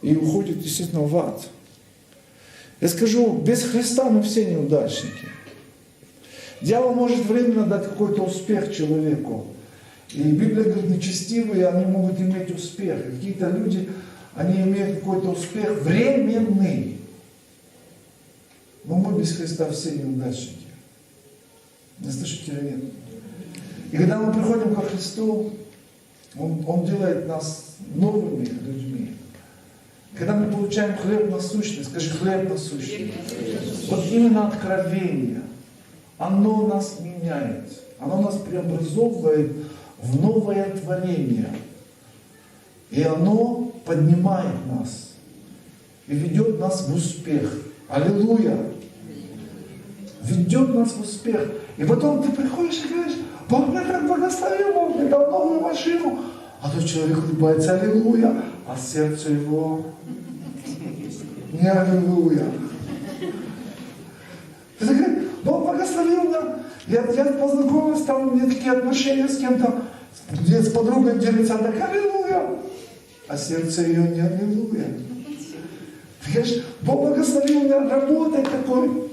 И уходит, естественно, в ад. Я скажу, без Христа мы все неудачники. Дьявол может временно дать какой-то успех человеку. И Библия говорит, нечестивые, они могут иметь успех. Какие-то люди, они имеют какой-то успех временный. Но мы без Христа все неудачники. Не слышите или нет? И когда мы приходим ко Христу, Он делает нас новыми людьми. Когда мы получаем хлеб насущный, скажи, хлеб насущный. Вот именно откровение, оно нас меняет. Оно нас преобразовывает в новое творение. И оно поднимает нас. И ведет нас в успех. Аллилуйя! Ведет нас в успех. И потом ты приходишь и говоришь, Бог меня так благословил, Бог мне дал новую машину. А тот человек улыбается, аллилуйя, а сердце его не аллилуйя. Ты говоришь, Бог благословил меня, я познакомился, там у меня такие отношения с кем-то, где с подругой делится, так аллилуйя, а сердце ее не аллилуйя. Ты говоришь, Бог благословил меня работать такой.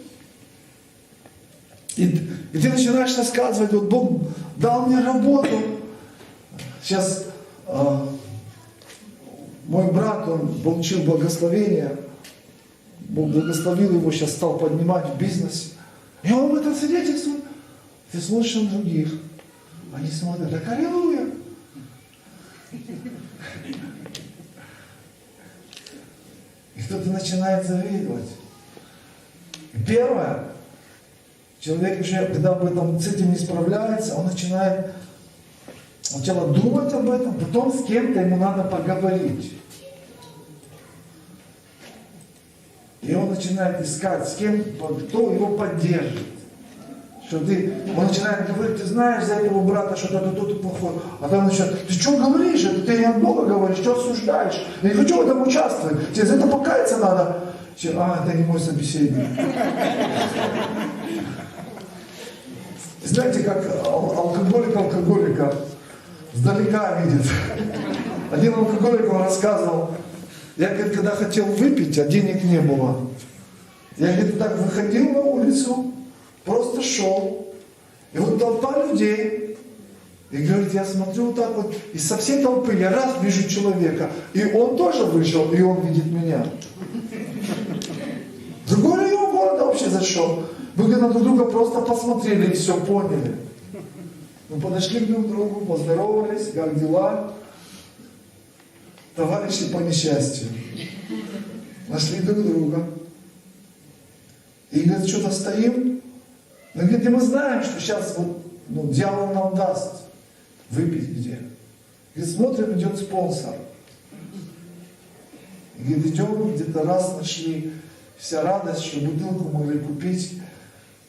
И ты начинаешь рассказывать, вот Бог дал мне работу. Сейчас мой брат, он получил благословение. Бог благословил его, сейчас стал поднимать в бизнесе. И он в этом свидетельствует. Ты смотришь на других. Они смотрят, так аллилуйя. И кто-то начинает завидовать. И первое, человек уже, когда с этим не справляется, он начинает сначала думать об этом, потом с кем-то ему надо поговорить. И он начинает искать, с кем, кто его поддержит. Он начинает говорить, ты знаешь за этого брата что-то тут плохое. А там начинает, ты что говоришь? Это ты не от Бога говоришь, что осуждаешь? Я не хочу в этом участвовать. Тебе за это покаяться надо. Это не мой собеседник. Знаете, как алкоголика сдалека видит. Один алкоголик он рассказывал, я, говорит, когда хотел выпить, а денег не было. Я, говорит, так выходил на улицу, просто шел. И вот толпа людей. И говорит, я смотрю вот так вот, и со всей толпы я раз вижу человека. И он тоже вышел, и он видит меня. В другой район города вообще зашел. Мы на друг друга просто посмотрели и все поняли. Мы подошли друг к другу, поздоровались, как дела. Товарищи по несчастью. Нашли друг друга. И говорит, что-то стоим. Но говорит, и мы знаем, что сейчас вот, дьявол нам даст выпить где. Говорит, смотрим, идет спонсор. И говорит, идем, где-то раз нашли. Вся радость, что бутылку могли купить.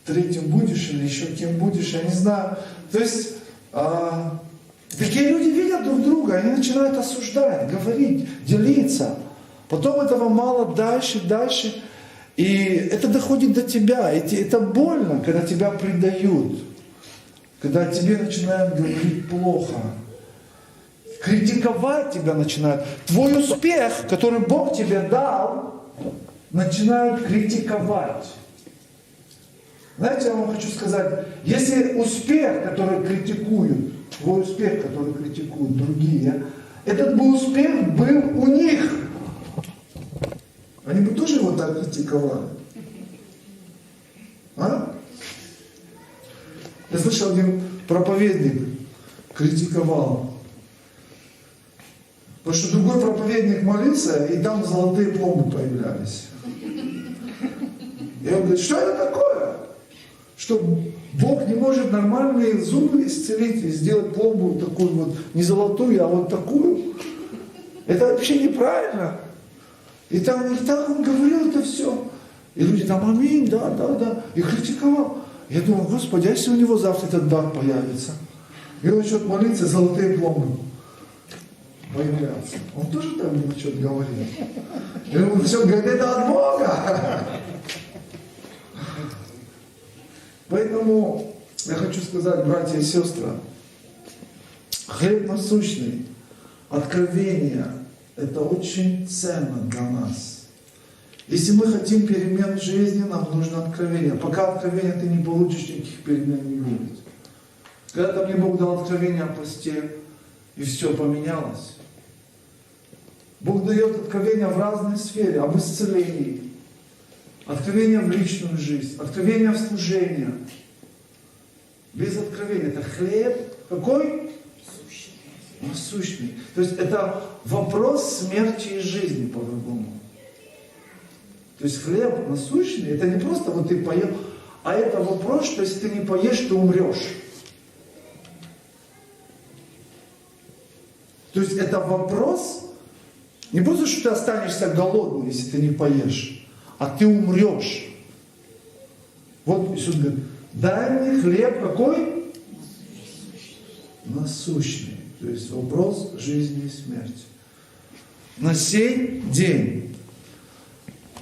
Третьим будешь или еще кем будешь, я не знаю. То есть, такие люди видят друг друга, они начинают осуждать, говорить, делиться. Потом этого мало, дальше. И это доходит до тебя. Это больно, когда тебя предают. Когда тебе начинают говорить плохо. Критиковать тебя начинают. Твой успех, который Бог тебе дал, начинают критиковать. Знаете, я вам хочу сказать, если успех, который критикуют, твой успех, который критикуют другие, этот бы успех был у них, они бы тоже его так критиковали. Я слышал, один проповедник критиковал. Потому что другой проповедник молился, и там золотые пломбы появлялись. И он говорит, что это такое? Что Бог не может нормальные зубы исцелить и сделать пломбу такую вот, не золотую, а вот такую? Это вообще неправильно. И так он говорил это все. И люди там, аминь, да. И критиковал. Я думал, Господи, а если у него завтра этот дар появится? И он начнет молиться, золотые пломбы появляются. Он тоже там мне что-то говорил. И он все говорит, это от Бога. Поэтому я хочу сказать, братья и сестры, хлеб насущный, откровение, это очень ценно для нас. Если мы хотим перемен в жизни, нам нужно откровение. Пока откровение ты не получишь, никаких перемен не будет. Когда-то мне Бог дал откровение о посте, и все поменялось. Бог дает откровение в разной сфере, об исцелении, откровение в личную жизнь, откровение в служении. Без откровения. Это хлеб какой? Насущный. То есть это вопрос смерти и жизни по-другому. То есть хлеб насущный, это не просто вот ты поел, а это вопрос, что если ты не поешь, ты умрешь. То есть это вопрос, не просто, что ты останешься голодным, если ты не поешь, а ты умрешь. Вот Иисус говорит, дай мне хлеб какой? Насущный. То есть вопрос жизни и смерти. На сей день.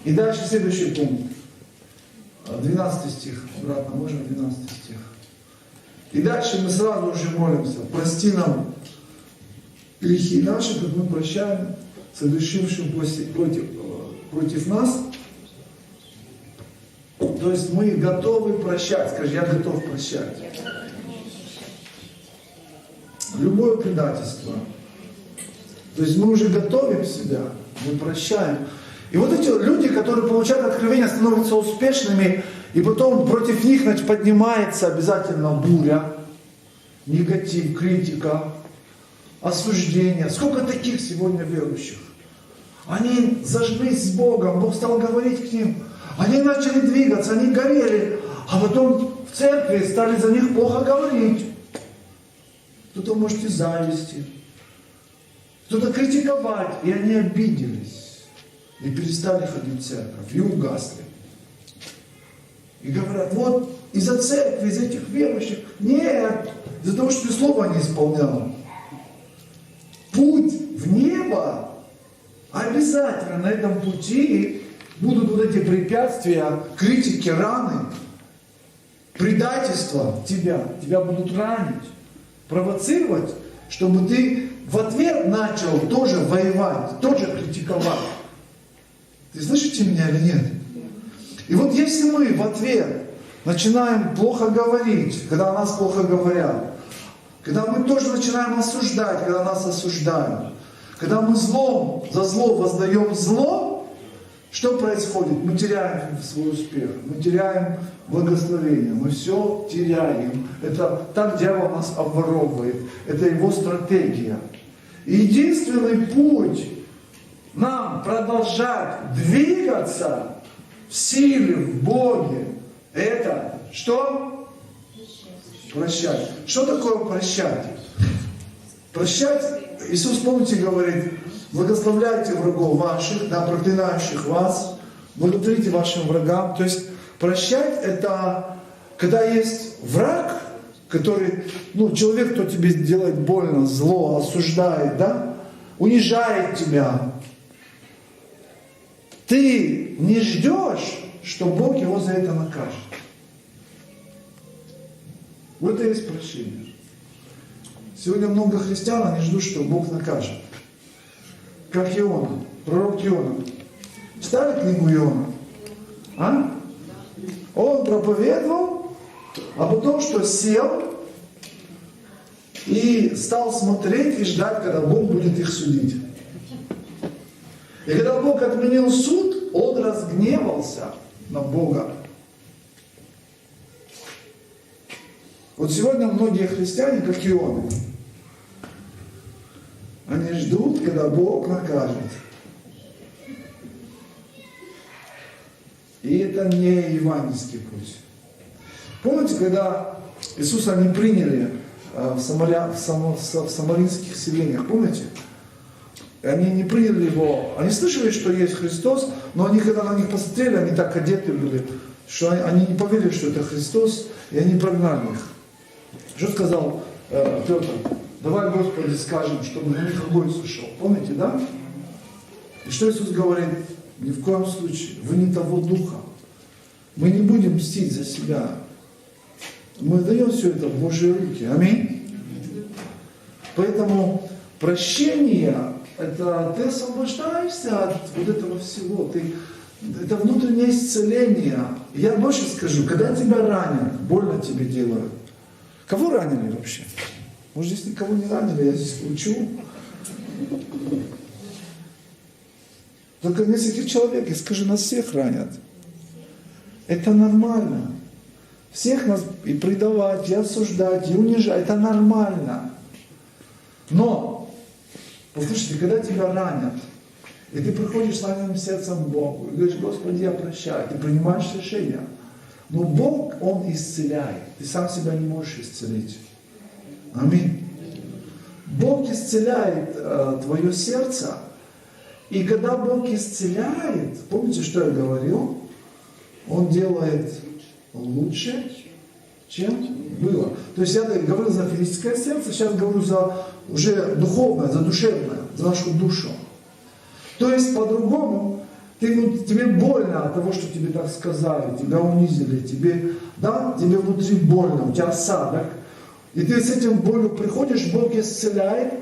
И дальше следующий пункт. 12 стих. Обратно, можно 12 стих. И дальше мы сразу же молимся. Прости нам грехи наши, как мы прощаем совершившим против нас. То есть мы готовы прощать. Скажи, я готов прощать. Любое предательство. То есть мы уже готовим себя, мы прощаем. И вот эти люди, которые получают откровение, становятся успешными, и потом против них поднимается обязательно буря, негатив, критика, осуждение. Сколько таких сегодня верующих? Они зажглись с Богом, Бог стал говорить к ним. Они начали двигаться, они горели, а потом в церкви стали за них плохо говорить. Кто-то, может, из зависти, кто-то критиковать, и они обиделись, и перестали ходить в церковь, и угасли. И говорят, вот из-за церкви, из этих верующих, нет, из-за того, что ты слово не исполнял. Путь в небо, обязательно на этом пути будут вот эти препятствия, критики, раны, предательство тебя будут ранить, провоцировать, чтобы ты в ответ начал тоже воевать, тоже критиковать. Ты слышите меня или нет? И вот если мы в ответ начинаем плохо говорить, когда о нас плохо говорят, когда мы тоже начинаем осуждать, когда нас осуждают, когда мы за зло воздаем зло, что происходит? Мы теряем свой успех, мы теряем благословение, мы все теряем. Это так дьявол нас обворовывает, это его стратегия. И единственный путь нам продолжать двигаться в силе, в Боге, это что? Прощать. Что такое прощать? Прощать, Иисус, помните, говорит, благословляйте врагов ваших, да, проклинающих вас, благотворите вашим врагам. То есть прощать это, когда есть враг, который, человек, кто тебе делает больно, зло, осуждает, да, унижает тебя. Ты не ждешь, что Бог его за это накажет. Вот это и есть прощение. Сегодня много христиан, они ждут, что Бог накажет. Как Иона, пророк Иона. Читали книгу Иона? А? Он проповедовал, а потом что, сел и стал смотреть и ждать, когда Бог будет их судить. И когда Бог отменил суд, он разгневался на Бога. Вот сегодня многие христиане, как Ионы, Они ждут, когда Бог накажет. И это не евангельский путь. Помните, когда Иисуса не приняли в самаринских селениях, помните? Они не приняли Его, они слышали, что есть Христос, но они, когда на них посмотрели, они так одеты были, что они не поверили, что это Христос, и они прогнали их. Что сказал Петр? Давай, Господи, скажем, чтобы на них огонь сошел. Помните, да? И что Иисус говорит? Ни в коем случае. Вы не того духа. Мы не будем мстить за себя. Мы даем все это в Божьи руки. Аминь. Поэтому прощение, это ты освобождаешься от вот этого всего. Это внутреннее исцеление. Я больше скажу, когда тебя ранят, больно тебе делают. Кого ранили вообще? Может, здесь никого не ранили, я здесь учу. Только нескольких человек, я скажу, нас всех ранят. Это нормально. Всех нас и предавать, и осуждать, и унижать, это нормально. Но, послушайте, когда тебя ранят, и ты приходишь с раненным сердцем к Богу, и говоришь, Господи, я прощаю, ты принимаешь решение. Но Бог, Он исцеляет. Ты сам себя не можешь исцелить. Аминь. Бог исцеляет твое сердце. И когда Бог исцеляет, помните, что я говорил? Он делает лучше, чем было. То есть я говорил за физическое сердце, сейчас говорю за уже духовное, за душевное, за нашу душу. То есть по-другому, тебе больно от того, что тебе так сказали, тебя унизили, тебе внутри больно, у тебя осадок. И ты с этим болью приходишь, Бог исцеляет.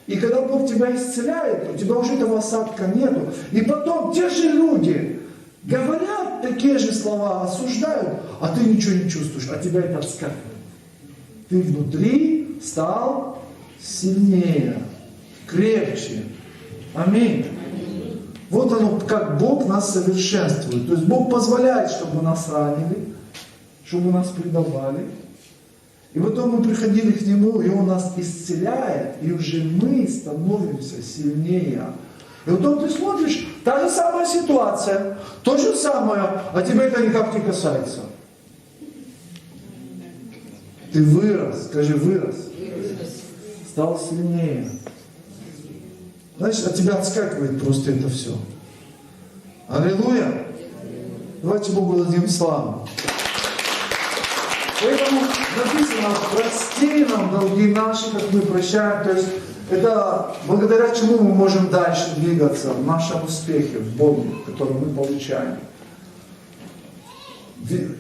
И когда Бог тебя исцеляет, у тебя уже этого осадка нету. И потом те же люди говорят такие же слова, осуждают, а ты ничего не чувствуешь, а тебя это отскакивает. Ты внутри стал сильнее, крепче. Аминь. Вот оно, как Бог нас совершенствует. То есть Бог позволяет, чтобы нас ранили, чтобы нас предавали. И потом мы приходили к Нему, и Он нас исцеляет, и уже мы становимся сильнее. И потом ты смотришь, та же самая ситуация, то же самое, а тебя это никак не касается. Ты вырос, скажи, вырос. Стал сильнее. Знаешь, от тебя отскакивает просто это все. Аллилуйя! Давайте Богу дадим славу. Поэтому написано, прости нам долги наши, как мы прощаем. То есть это благодаря чему мы можем дальше двигаться в нашем успехе, в Боге, который мы получаем.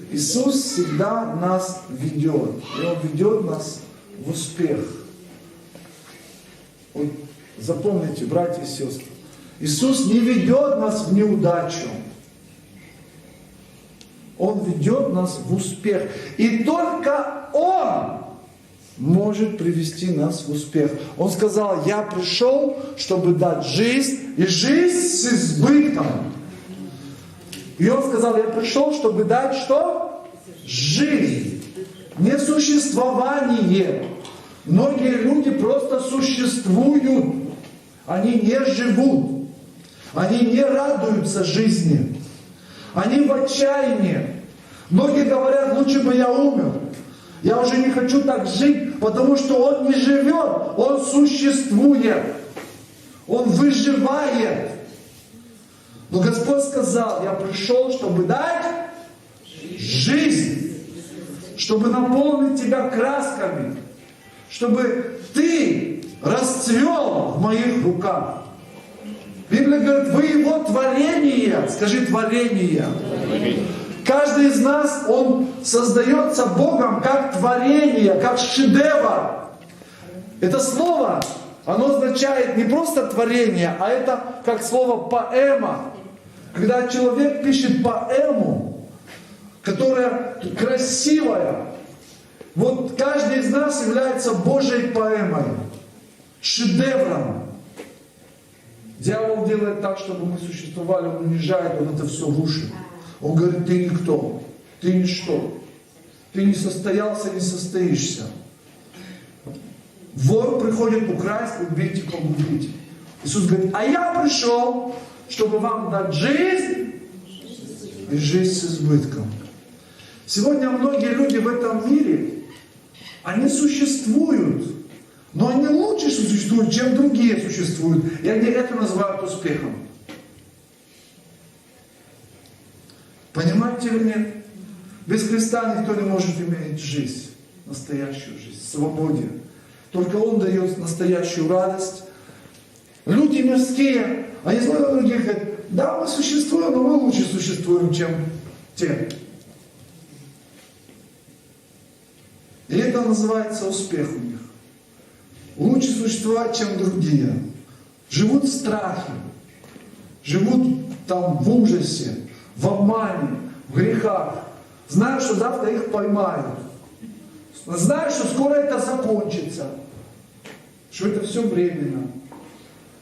Иисус всегда нас ведет. И Он ведет нас в успех. Вот запомните, братья и сестры, Иисус не ведет нас в неудачу. Он ведет нас в успех. И только Он может привести нас в успех. Он сказал, я пришел, чтобы дать жизнь, и жизнь с избытком. И Он сказал, я пришел, чтобы дать что? Жизнь. Не существование. Многие люди просто существуют. Они не живут. Они не радуются жизни. Они в отчаянии. Многие говорят, лучше бы я умер. Я уже не хочу так жить, потому что он не живет, он существует. Он выживает. Но Господь сказал, я пришел, чтобы дать жизнь. Чтобы наполнить тебя красками. Чтобы ты расцвел в моих руках. Библия говорит, вы Его творение. Скажи, творение. Каждый из нас, он создается Богом как творение, как шедевр. Это слово, оно означает не просто творение, а это как слово поэма. Когда человек пишет поэму, которая красивая, вот каждый из нас является Божьей поэмой, шедевром. Дьявол делает так, чтобы мы существовали, он унижает, он это все рушит. Он говорит, ты никто, ты ничто, ты не состоялся, не состоишься. Вор приходит украсть, убить и погубить. Иисус говорит, а я пришел, чтобы вам дать жизнь и жизнь с избытком. Сегодня многие люди в этом мире, они существуют, но они лучше существуют, чем другие существуют. И они это называют успехом. Понимаете или нет? Без Христа никто не может иметь жизнь, настоящую жизнь, свободе. Только Он дает настоящую радость. Люди мирские, они смотрят на других и говорят, да, мы существуем, но мы лучше существуем, чем те. И это называется успех у них. Лучше существовать, чем другие. Живут в страхе, живут там в ужасе, в обмане, в грехах. Знают, что завтра их поймают. Знают, что скоро это закончится. Что это все временно.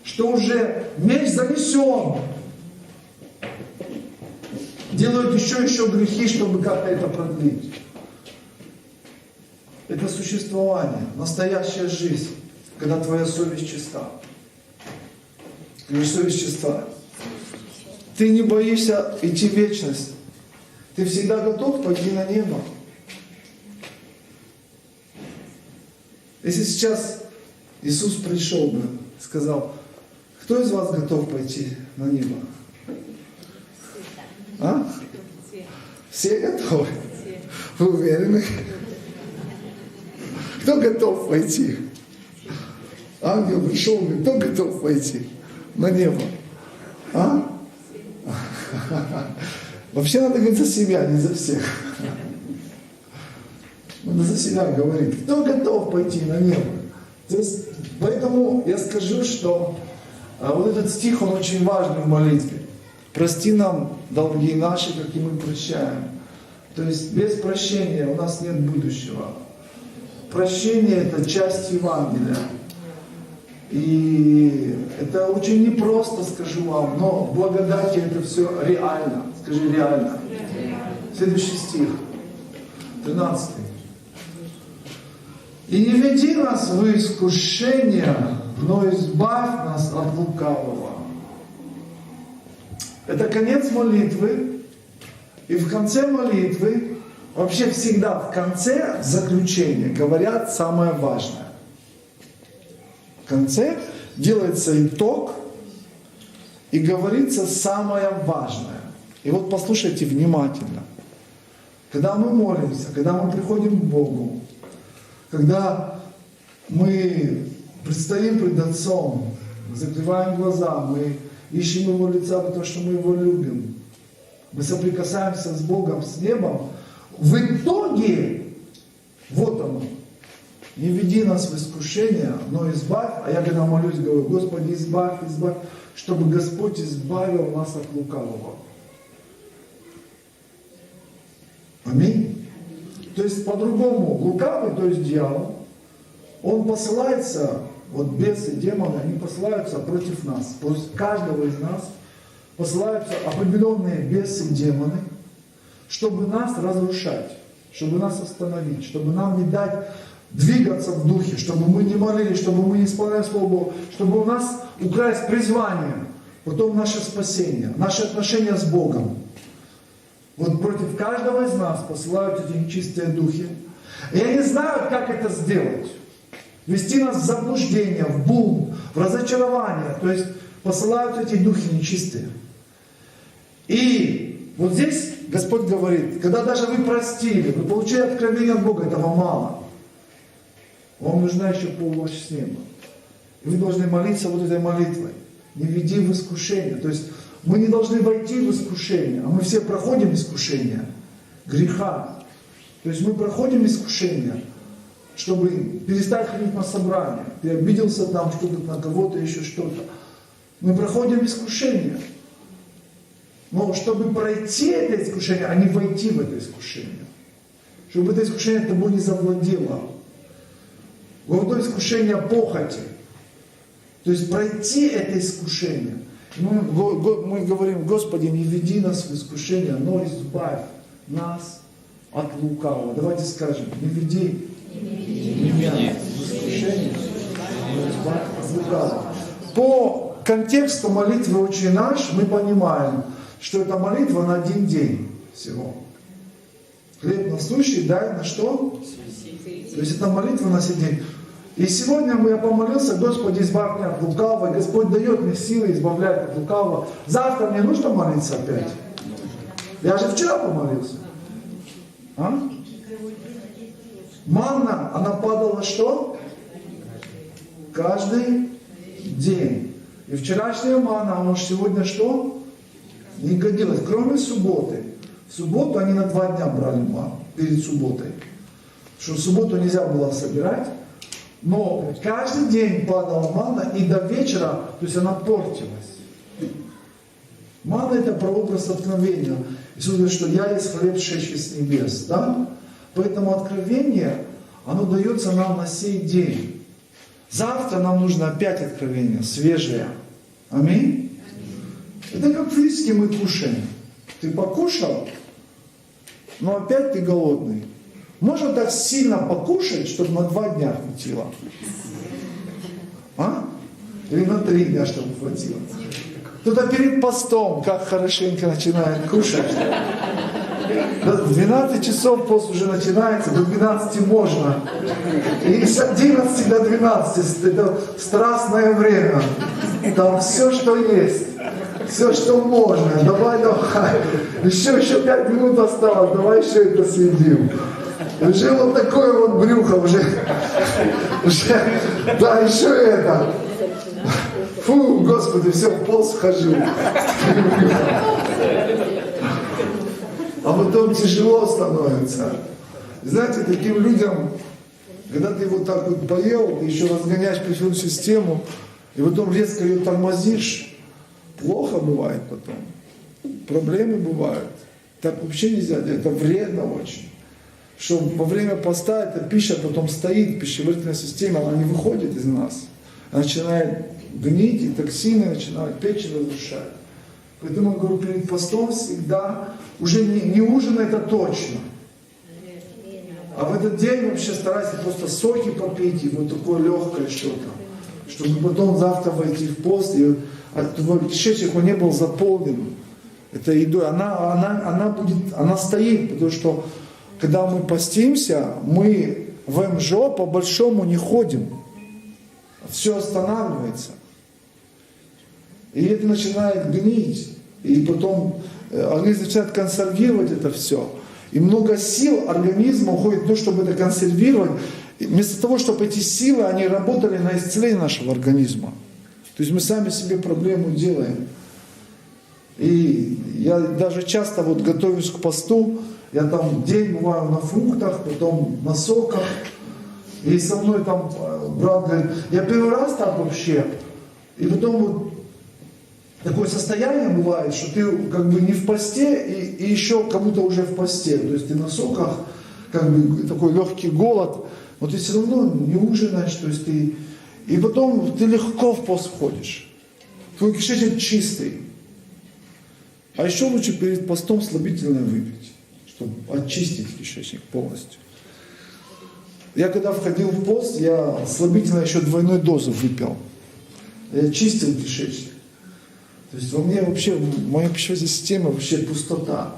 Что уже меч занесен. Делают еще грехи, чтобы как-то это продлить. Это существование, настоящая жизнь, когда твоя совесть чиста. Когда совесть чиста. Ты не боишься идти в вечность. Ты всегда готов пойти на небо. Если сейчас Иисус пришел бы, сказал, кто из вас готов пойти на небо? А? Все готовы? Вы уверены? Кто готов пойти? Ангел пришел, говорит, кто готов пойти на небо? А? Вообще надо говорить за себя, не за всех. Надо за себя говорить. Кто готов пойти на небо? То есть, поэтому я скажу, что вот этот стих, он очень важный в молитве. Прости нам долги наши, как и мы прощаем. То есть без прощения у нас нет будущего. Прощение – это часть Евангелия. И это очень непросто, скажу вам, но в благодати это все реально. Скажи, реально. Следующий стих, 13. «И не веди нас в искушение, но избавь нас от лукавого». Это конец молитвы. И в конце молитвы, вообще всегда в конце заключения говорят самое важное. В конце делается итог и говорится самое важное. И вот послушайте внимательно. Когда мы молимся, когда мы приходим к Богу, когда мы предстоим пред Отцом, закрываем глаза, мы ищем Его лица, потому что мы Его любим, мы соприкасаемся с Богом, с небом, в итоге, вот оно, не веди нас в искушение, но избавь, а я когда молюсь, говорю, Господи, избавь, избавь, чтобы Господь избавил нас от лукавого. Аминь. То есть по-другому, лукавый, то есть дьявол, он посылается, вот бесы, демоны, они посылаются против нас. Против каждого из нас посылаются определенные бесы, демоны, чтобы нас разрушать, чтобы нас остановить, чтобы нам не дать двигаться в духе, чтобы мы не молились, чтобы мы не исполняли Слово Бога, чтобы у нас украсть призвание, потом наше спасение, наши отношения с Богом. Вот против каждого из нас посылают эти нечистые духи. И они знают, как это сделать. Вести нас в заблуждение, в бунт, в разочарование. То есть посылают эти духи нечистые. И вот здесь Господь говорит, когда даже вы простили, вы получили откровение от Бога, этого мало. Вам нужна еще помощь с неба. И вы должны молиться вот этой молитвой. Не веди в искушение. То есть мы не должны войти в искушение, а мы все проходим искушение греха. То есть мы проходим искушение, чтобы перестать ходить на собрание. Ты обиделся там, что-то на кого-то, еще что-то. Мы проходим искушение. Но чтобы пройти это искушение, а не войти в это искушение. Чтобы это искушение тобой не завладело. Вот это искушение похоти. То есть пройти это искушение. Мы говорим, Господи, не веди нас в искушение, но избавь нас от лукавого. Давайте скажем, не веди По контексту молитвы «Отче наш» мы понимаем, что это молитва на один день всего. Хлеб насущный дай на что? То есть это молитва на 7 дней. И сегодня я помолился: Господи, избавь меня от лукавого. Господь дает мне силы, избавляет от лукавого. Завтра мне нужно молиться опять? Я же вчера помолился. А? Манна, она падала что? Каждый день. И вчерашняя манна, она уж сегодня что? Не годилась, кроме субботы. В субботу они на 2 дня брали манну, перед субботой. Потому что в субботу нельзя было собирать. Но каждый день падала манна, и до вечера, то есть она портилась. Манна — это прообраз откровения. Иисус говорит, что я есть хлеб, шедший с небес. Да? Поэтому откровение, оно дается нам на сей день. Завтра нам нужно опять откровение, свежее. Аминь? Это как физически мы кушаем. Ты покушал, но опять ты голодный. Можно так сильно покушать, чтобы на 2 дня хватило? А? Или на 3 дня, чтобы хватило? Кто-то перед постом, как хорошенько начинает кушать. До 12 часов пост уже начинается, до 12 можно. И с 11 до 12 это страстное время. Там все, что есть. Все, что можно. Давай. Еще 5 минут осталось, давай еще это съедим. Уже вот такое вот брюхо, уже да, еще это. Фу, Господи, все, в пост вхожу. А потом тяжело становится. Знаете, таким людям, когда ты вот так вот поел, ты еще разгоняешь пищевую систему, и потом резко ее тормозишь, плохо бывает потом. Проблемы бывают. Так вообще нельзя делать, это вредно очень. Что во время поста эта пища потом стоит в пищеварительной системе, она не выходит из нас. Она начинает гнить, и токсины начинают печень разрушать. Поэтому я говорю, перед постом всегда уже не ужин, это точно. А в этот день вообще старайся просто соки попить, и вот такое легкое что-то. Чтобы потом завтра войти в пост, и твой кишечник он не был заполнен этой едой. Она стоит, потому что когда мы постимся, мы в МЖО по большому не ходим. Все останавливается. И это начинает гнить. И потом организм начинает консервировать это все. И много сил организма уходит в то, чтобы это консервировать. И вместо того, чтобы эти силы, они работали на исцеление нашего организма. То есть мы сами себе проблему делаем. И я даже часто вот готовлюсь к посту, я там день бываю на фруктах, потом на соках. И со мной там брат говорит, я первый раз так вообще. И потом вот такое состояние бывает, что ты как бы не в посте, и еще как будто уже в посте. То есть ты на соках, как бы такой легкий голод, но ты все равно не ужинаешь, то есть ты... И потом ты легко в пост входишь. Твой кишечник чистый. А еще лучше перед постом слабительное выпить, чтобы очистить кишечник полностью. Я когда входил в пост, я слабительное еще 2 дозы выпил. Я чистил кишечник. То есть во мне вообще, в моей пищевой системе вообще пустота.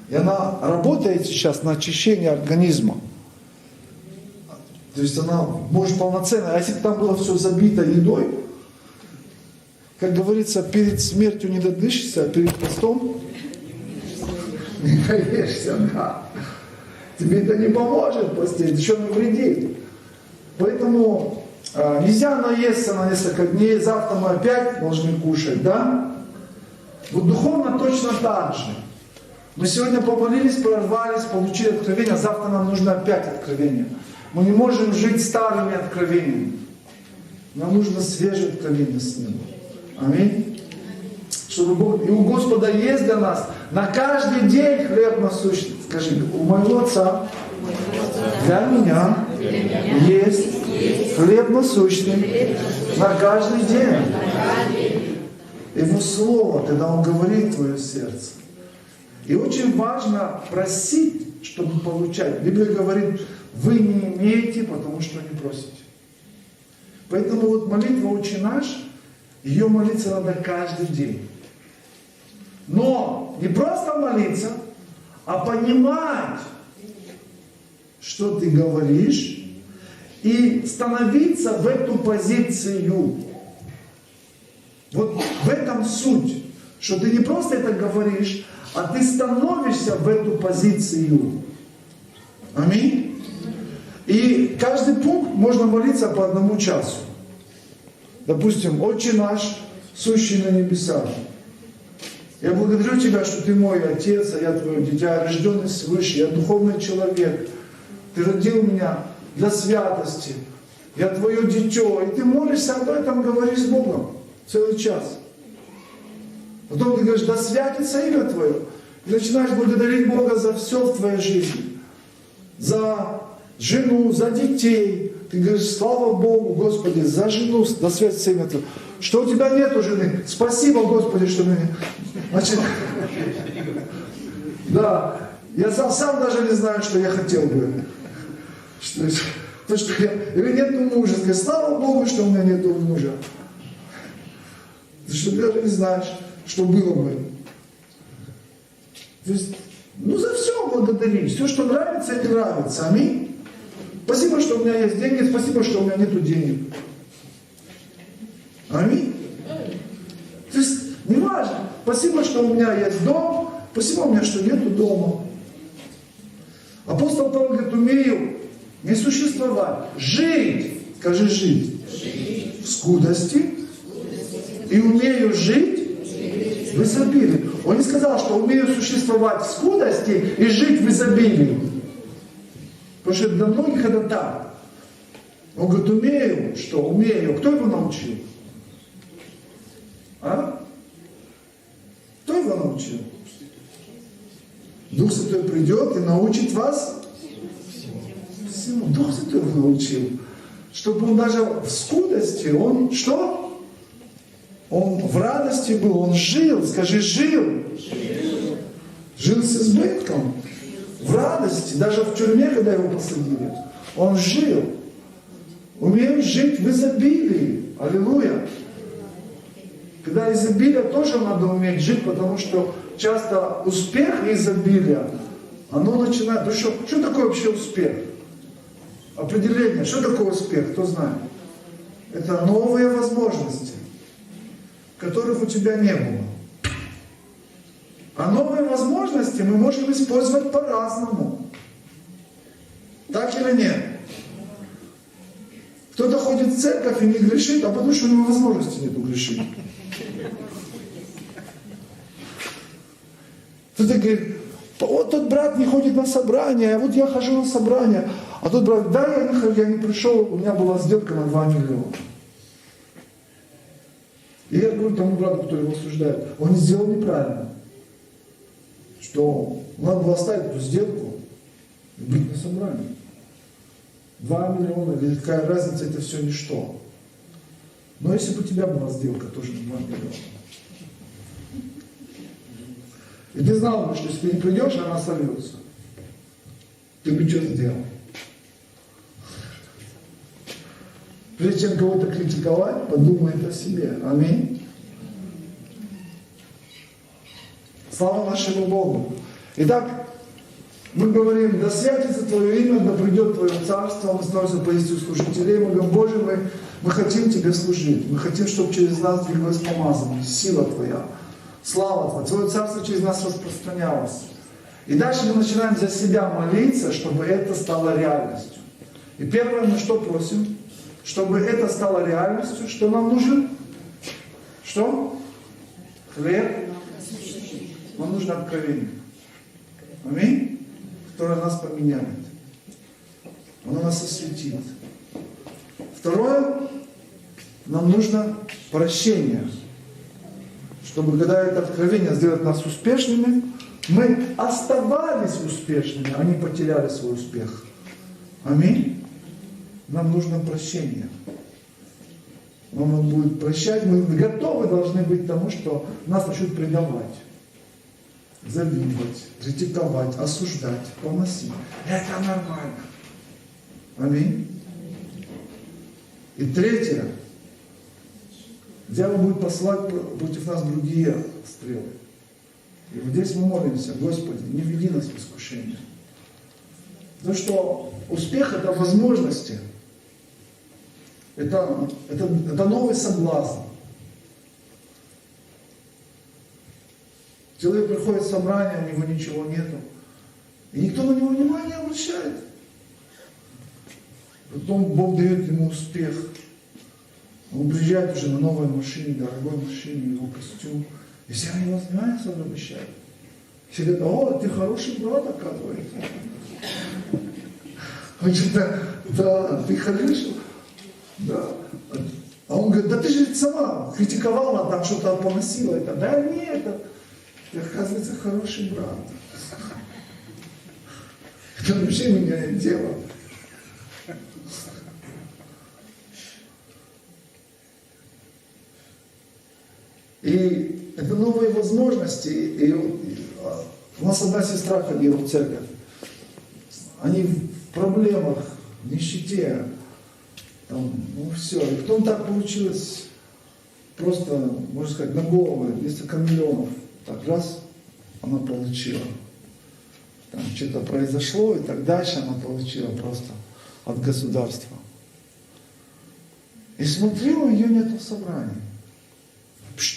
И она работает сейчас на очищение организма. То есть она может полноценно, а если бы там было все забито едой, как говорится, перед смертью не додышишься, а перед постом не наешься, да. Тебе это не поможет постить, еще навредит. Поэтому нельзя наесться на несколько дней, завтра мы опять должны кушать, да? Вот духовно точно так же. Мы сегодня помолились, прорвались, получили откровение, а завтра нам нужно опять откровение. Мы не можем жить старыми откровениями. Нам нужно свежее откровение с Ним. Аминь. Чтобы Бог... И у Господа есть для нас на каждый день хлеб насущный. Скажи, у моего Отца для меня есть хлеб насущный на каждый день. Его Слово, когда Он говорит в твое сердце. И очень важно просить, чтобы получать. Библия говорит, вы не имеете, потому что не просите. Поэтому вот молитва «Отче наш», ее молиться надо каждый день. Но не просто молиться, а понимать, что ты говоришь, и становиться в эту позицию. Вот в этом суть, что ты не просто это говоришь, а ты становишься в эту позицию. Аминь. И каждый пункт можно молиться по 1 часу. Допустим, «Отче наш, сущий на небесах». Я благодарю Тебя, что Ты мой Отец, а я Твое дитя, рожденный свыше, я духовный человек. Ты родил меня для святости. Я Твое дитё. И ты молишься об этом, говоришь с Богом целый час. Потом ты говоришь: да святится имя Твое. И начинаешь благодарить Бога за все в твоей жизни. За жену, за детей. Ты говоришь: слава Богу, Господи, за жену, да святится имя Твое. Что у тебя нету жены? Спасибо, Господи, что мне... Значит, да, я сам даже не знаю, что я хотел бы. То, что я... Или нету мужа. Скажи: слава Богу, что у меня нету мужа. Потому что ты даже не знаешь, что было бы. То есть, за все благодари. Все, что нравится и не нравится. Аминь. Спасибо, что у меня есть деньги. Спасибо, что у меня нету денег. Аминь. То есть, не важно. Спасибо, что у меня есть дом. Спасибо, у меня, что нету дома. Апостол Павел говорит: умею не существовать, жить. Скажи: жить. В скудости. И умею жить в изобилии. Он не сказал, что умею существовать в скудости и жить в изобилии. Потому что для многих это так. Он говорит: умею. Что? Умею. Кто его научил? А? Кто его научил? Дух Святой придет и научит вас всему. Дух Святой его научил. Чтобы он даже в скудости, он что? Он в радости был, он жил. Скажи: жил. Жил с избытком. В радости. Даже в тюрьме, когда его посадили. Он жил. Умеем жить в изобилии. Аллилуйя. Когда изобилие тоже надо уметь жить, потому что часто успех и изобилие, оно начинает... Ну что такое вообще успех? Определение. Что такое успех? Кто знает? Это новые возможности, которых у тебя не было. А новые возможности мы можем использовать по-разному. Так или нет? Кто-то ходит в церковь и не грешит, а потому что у него возможности нету грешить. Кто-то говорит: вот тот брат не ходит на собрание, а вот я хожу на собрание. А тот брат: да, я не пришел, у меня была сделка на 2 миллиона. И я говорю тому брату, который его осуждает: он сделал неправильно. Что надо было оставить эту сделку и быть на собрании. 2 миллиона, или какая разница, это все ничто. Но если бы у тебя была сделка, тоже 2 миллиона. И ты знал бы, что если ты не придешь, она сольется. Ты бы что сделал? Прежде чем кого-то критиковать, подумай о себе. Аминь. Слава нашему Богу. Итак, мы говорим: да святится Твое имя, да придет Твое царство. Мы становимся в позицию служителей. Мы говорим: Боже, мы хотим Тебе служить. Мы хотим, чтобы через нас двигалось помазание, сила Твоя, слава Твоя, Твое царство через нас распространялось. И дальше мы начинаем за себя молиться, чтобы это стало реальностью. И первое, мы что просим? Чтобы это стало реальностью, что нам нужен? Что? Хлеб. Нам нужно откровение. Аминь? Которое нас поменяет. Оно нас осветит. Второе, нам нужно прощение. Чтобы, когда это откровение сделает нас успешными, мы оставались успешными, а не потеряли свой успех. Аминь? Нам нужно прощение. Он будет прощать. Мы готовы должны быть к тому, что нас начнут предавать, завидовать, критиковать, осуждать, поносить. Это нормально. Аминь. И третье. Дьявол будет посылать против нас другие стрелы. И вот здесь мы молимся: Господи, не введи нас в искушение. Потому что успех — это возможности. Это новый соблазн. Человек приходит в собрание, у него ничего нету. И никто на него внимания не обращает. Потом Бог дает ему успех. Он приезжает уже на новой машине, дорогой машине, его костюм. И все на него внимание обращают. Все говорят: о, ты хороший брат, оказывается. Он говорит: да, ты хороший. Да. А он говорит: да ты же сама критиковала, там что-то поносила. Это. Да нет, ты, оказывается, хороший брат. Это вообще меняет дело. И это новые возможности. И у нас одна сестра ходила в церковь. Они в проблемах, в нищете. Там, ну все. И потом так получилось, просто, можно сказать, на голову несколько миллионов. Так раз она получила. Там что-то произошло, и так дальше она получила просто от государства. И смотрю, ее нет в собрании.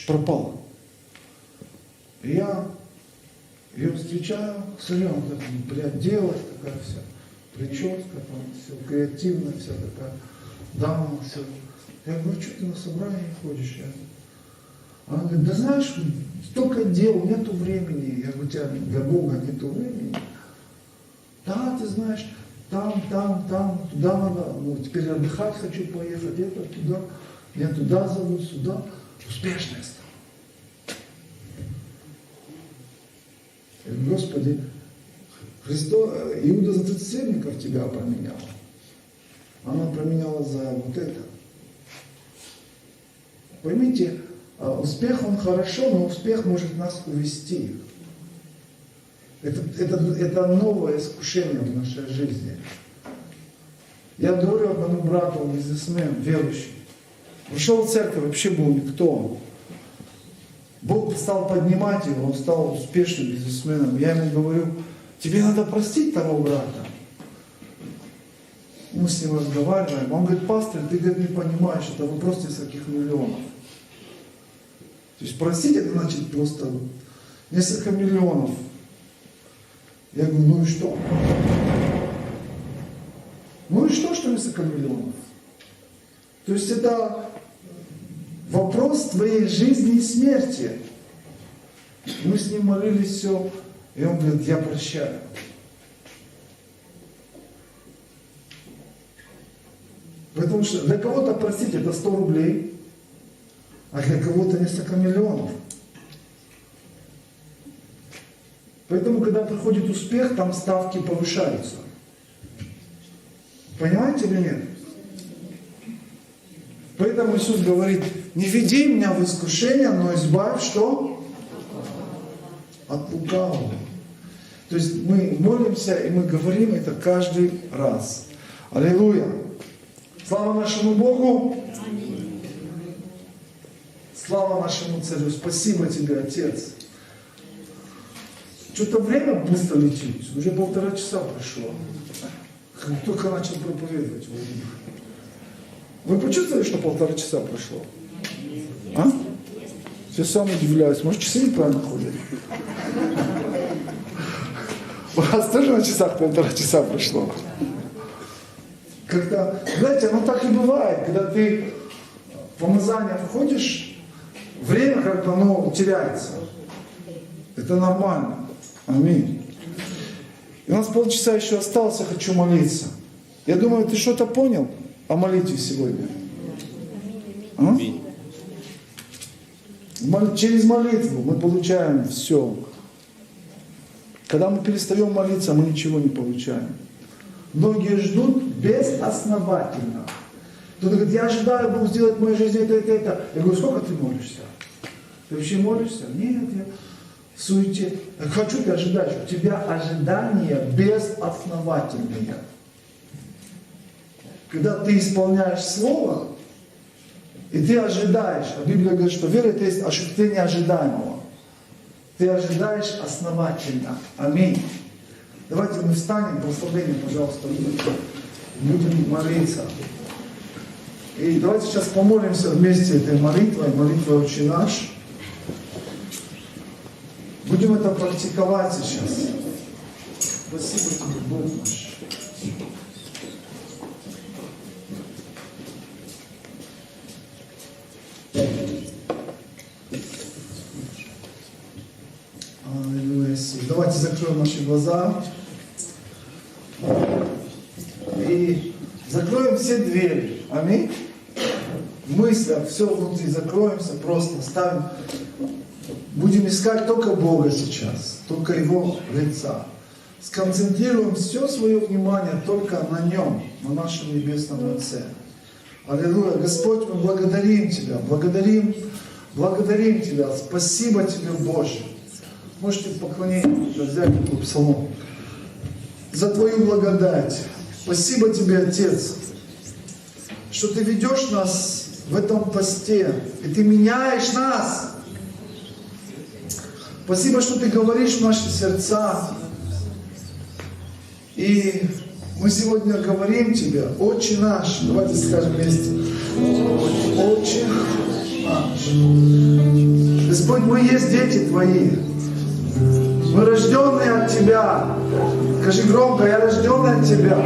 Пропала. И я ее встречаю, смотрю, она так приоделась, такая вся, прическа, там все креативно, вся такая дама, все. Я говорю: что ты на собрание ходишь? Она говорит: да знаешь, столько дел, нету времени. Я говорю: у тебя для Бога нету времени. Да, ты знаешь, там, туда надо, ну теперь отдыхать хочу поехать, это, туда, меня туда зовут, сюда. Успешная стала. Я говорю: Господи, Иуда за 30 сельников тебя променяла. Она променяла за вот это. Поймите, успех он хорошо, но успех может нас увести. Это новое искушение в нашей жизни. Я говорю одному брату, бизнесмен, верующий. Пришел в церковь, вообще был никто. Бог стал поднимать его, он стал успешным бизнесменом. Я ему говорю: тебе надо простить того брата. Мы с ним разговариваем. Он говорит: пастор, ты, говорит, не понимаешь, это вопрос нескольких миллионов. То есть простить — это значит просто несколько миллионов. Я говорю: ну и что? Ну и что несколько миллионов? То есть это вопрос твоей жизни и смерти. Мы с ним молились все, и он говорит: я прощаю. Потому что для кого-то простить — это 100 рублей, а для кого-то несколько миллионов. Поэтому, когда приходит успех, там ставки повышаются. Понимаете или нет? Поэтому Иисус говорит: не веди меня в искушение, но избавь что? От лукавого. То есть мы молимся и мы говорим это каждый раз. Аллилуйя! Слава нашему Богу! Слава нашему Царю! Спасибо тебе, Отец! Что-то время быстро летит. Уже 1,5 часа прошло. Как только начал проповедовать. Вы почувствовали, что 1,5 часа прошло? А? Я сам удивляюсь. Может, часы неправильно ходят? У вас тоже на часах 1,5 часа прошло? Когда, знаете, оно так и бывает, когда ты в помазание входишь, время как-то оно теряется. Это нормально. Аминь. И у нас полчаса еще осталось, я хочу молиться. Я думаю, ты что-то понял о молитве сегодня? А? Через молитву мы получаем все. Когда мы перестаем молиться, мы ничего не получаем. Многие ждут безосновательно. Кто-то говорит: я ожидаю, Бог сделать в моей жизни это. Я говорю: сколько ты молишься? Ты вообще молишься? Нет, я в суете. Я хочу ты ожидать. У тебя ожидания безосновательные. когда ты исполняешь Слово, и ты ожидаешь, а Библия говорит, что вера это есть ощущение ожидаемого. Ты ожидаешь основательно. Аминь. Давайте мы встанем, прославление, пожалуйста, будем молиться. И давайте сейчас помолимся вместе этой молитвой «Отче наш». Будем это практиковать сейчас. Спасибо тебе, Бог наш. Аллилуйя, Иисус. Давайте закроем наши глаза. И закроем все двери. Аминь. В мыслях все внутри закроемся, просто ставим. Будем искать только Бога сейчас, только Его лица. Сконцентрируем все свое внимание только на Нем, на нашем Небесном Отце. Аллилуйя. Господь, мы благодарим Тебя, благодарим Тебя. Спасибо Тебе, Боже. Можете в поклонении взять такой псалом. За Твою благодать. Спасибо Тебе, Отец, что Ты ведешь нас в этом посте, и Ты меняешь нас. Спасибо, что Ты говоришь в наши сердца. И мы сегодня говорим Тебе, Отче наш, давайте скажем вместе, Отче наш. Господь, мы есть дети Твои. Мы рожденные от Тебя. Скажи громко, я рожденный от Тебя.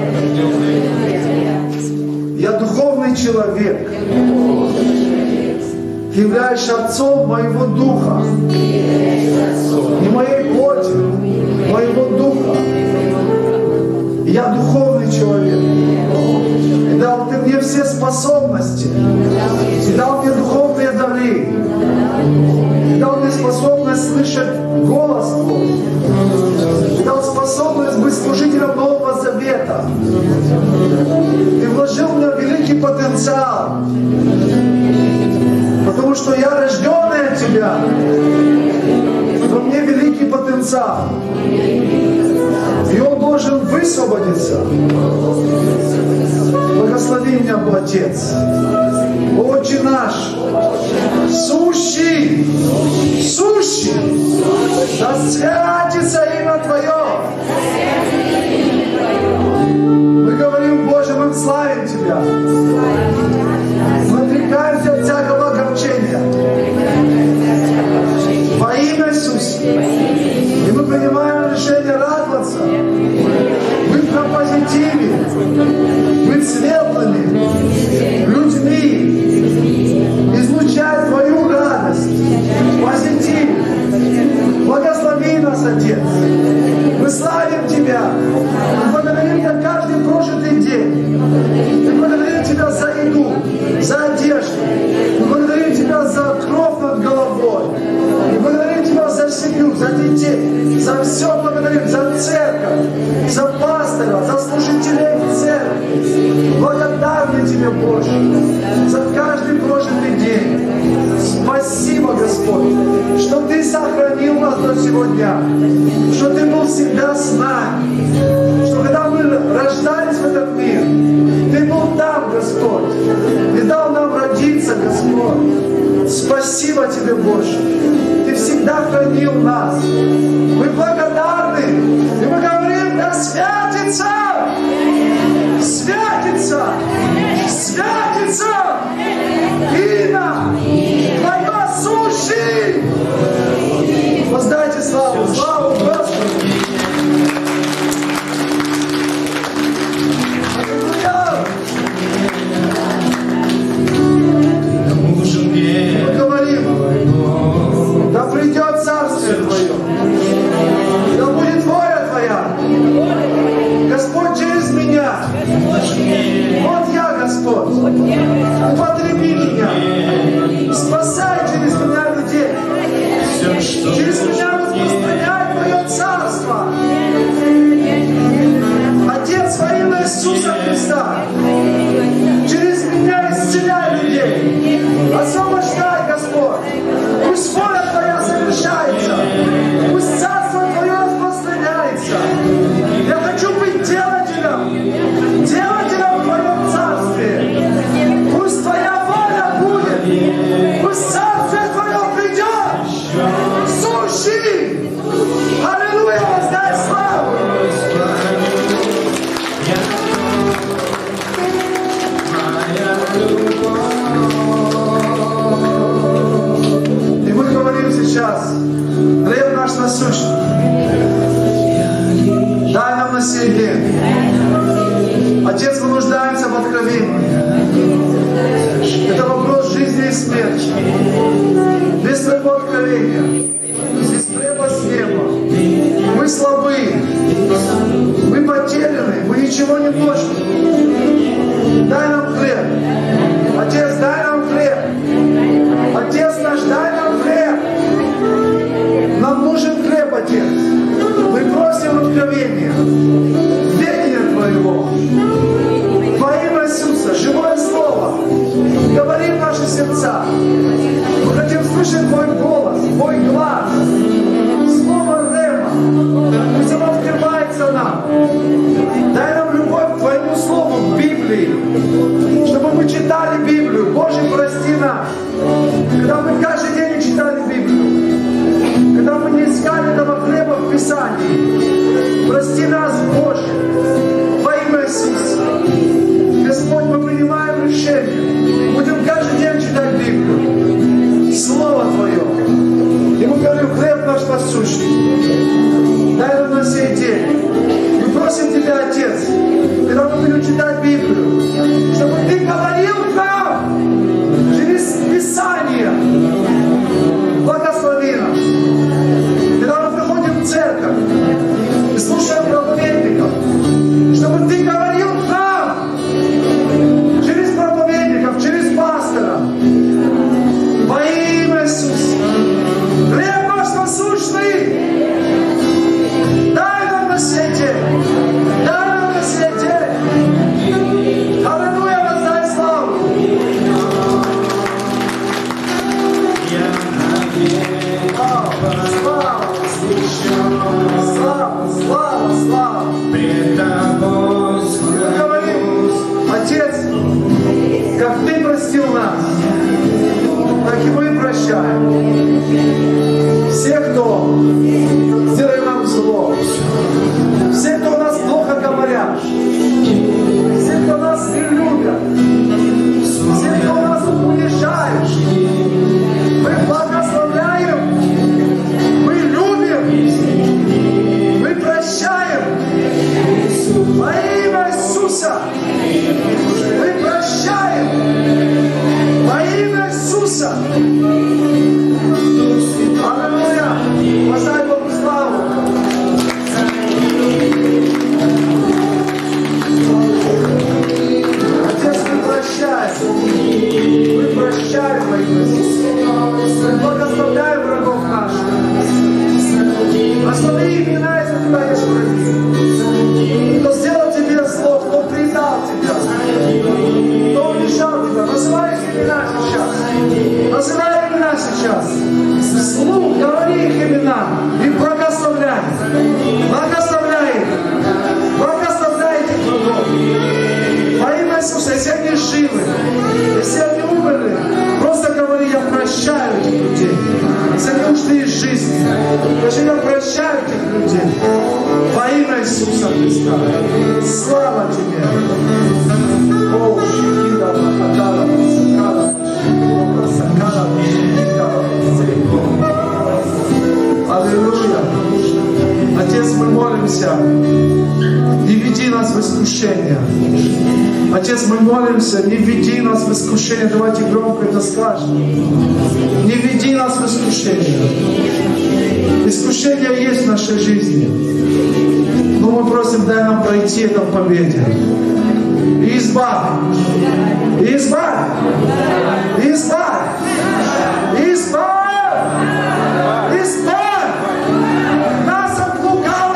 Я духовный человек. Ты являешься отцом моего духа. Не моей плоти, моего духа. Я духовный человек. И дал Ты мне все способности. И дал мне духовные дары. И дал мне способность слышать голос Твой. И дал способность быть служителем Нового Завета. Ты вложил в меня великий потенциал. Потому что я рожденный от Тебя. Во мне великий потенциал. И он должен высвободиться. Благослови меня, Отец. Отче наш, сущий, да святится имя Твое. Мы говорим, Боже, мы славим Тебя. Мы отрекаемся от всякого огорчения. Во имя Иисуса. И мы принимаем решение радоваться, быть на позитиве, быть светлыми людьми, излучать Твою радость, позитив. Благослови нас, Отец. Мы славим Тебя. Мы благодарим Тебя каждый прожитый день. Мы благодарим Тебя за еду, за одежду. Мы благодарим Тебя за кровь над головой. Мы благодарим Тебя за семью, за детей, за все благодарим, за церковь, за пастора, за служителей церкви. Благодарны Тебе, Боже, за каждый прожитый день. Спасибо, Господь, что Ты сохранил нас до сегодня, что Ты был всегда с нами, что когда мы рождались в этот мир, Ты был там, Господь, и дал нам родиться, Господь. Спасибо Тебе, Боже. Ты всегда хранил нас. Мы благодарны. И мы говорим, да святится! Святится! Святится! Имя Твое сущий! Воздайте славу! Славу Господу! Да придет Царствие Твое, да будет воля Твоя, Господь, через меня. Вот я, Господь, употреби меня, спасай через меня людей, через меня распространяй Твое мы слабы, мы потеряны, мы ничего не можем. Дай нам хлеб. Отец, дай нам хлеб. Отец наш, дай нам хлеб. Нам нужен хлеб, Отец. Мы просим откровения, ведения Твоего. Во имя Иисуса, живое Слово, говори в наши сердца. Мы хотим слышать Твой голос, Твой глаз, Слово Рема. Пусть оно открывается нам. Дай нам любовь к Твоему Слову в Библии, чтобы мы читали Библию. Боже, прости нас, когда мы каждый день не читали Библию, когда мы не искали этого хлеба в Писании. Прости нас, Боже, во имя Иисуса. Господь, мы принимаем решение. Будем каждый день читать Библию, Слово Твое. И мы говорим, хлеб наш насущный, дай нам на сей день. Мы просим Тебя, Отец, когда мы будем читать Библию, чтобы Ты говорил нам через Писание. Благослови нас. Когда мы приходим в церковь и слушаем проповедников, чтобы Ты говорил нам через проповедников, через пастора. Во имя Иисуса. Хлеб наш насущный, дай нам на сей день. Дай нам на сей день. Аллилуйя, воздай славу. Слава, слава, слава. Говорим, Отец, как Ты простил нас, так и мы прощаем. Всех, кто сделали нам зло, все, кто нас плохо говорят, все, кто нас не любят, все, кто нас унижает, мы благословляем, мы любим, мы прощаем. Во имя Иисуса мы прощаем. Во имя Иисуса. Аллилуйя. Воздай Богу славу. Отец, мы прощаем. Мы прощаем во имя Иисуса. Мы благословляем врагов наших. Благослови имена, если у тебя есть враги. Кто сделал тебе зло, кто предал тебя, кто унижал тебя. Называй их имена сейчас. Называй имена сейчас. Вслух говори их имена и благословляй. Благословляй их. Благословляй этих врагов. Во имя Иисуса, если они живы, если они умерли, просто говори, я прощаю этих людей. Если они ушли из жизни, скажи, я прощаю этих людей. Во имя Иисуса Христа. Слава Тебе. О, Шикира, Махадара, Сакара, Сакара, Аллилуйя. Отец, мы молимся. Не веди нас в искушение. Отец, мы молимся, не веди нас в искушение. Давайте громко это скажем. Не веди нас в искушение. Искушение есть в нашей жизни. Но мы просим, дай нам пройти это в победе. И избавь. И избавь. И избавь. И избавь. Избавь нас от лукавого.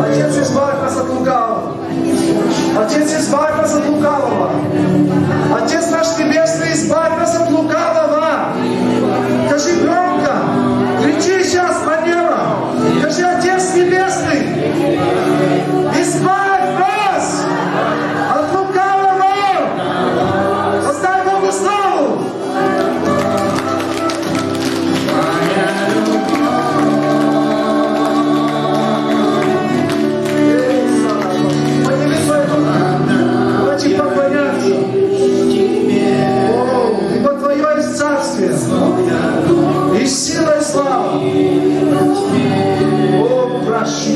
Отец, избавь нас от лукавого. Отец, избавь нас от лукавого. Отец наш Небесный, избавь нас от лукавого. Скажи громко. Кричи сейчас на небо. Скажи, Отец Небесный, избавь нас от лукавого. Воздай Богу славу. Давайте поклоняться. Ибо Твое есть царствие и сила и слава. О, прощи,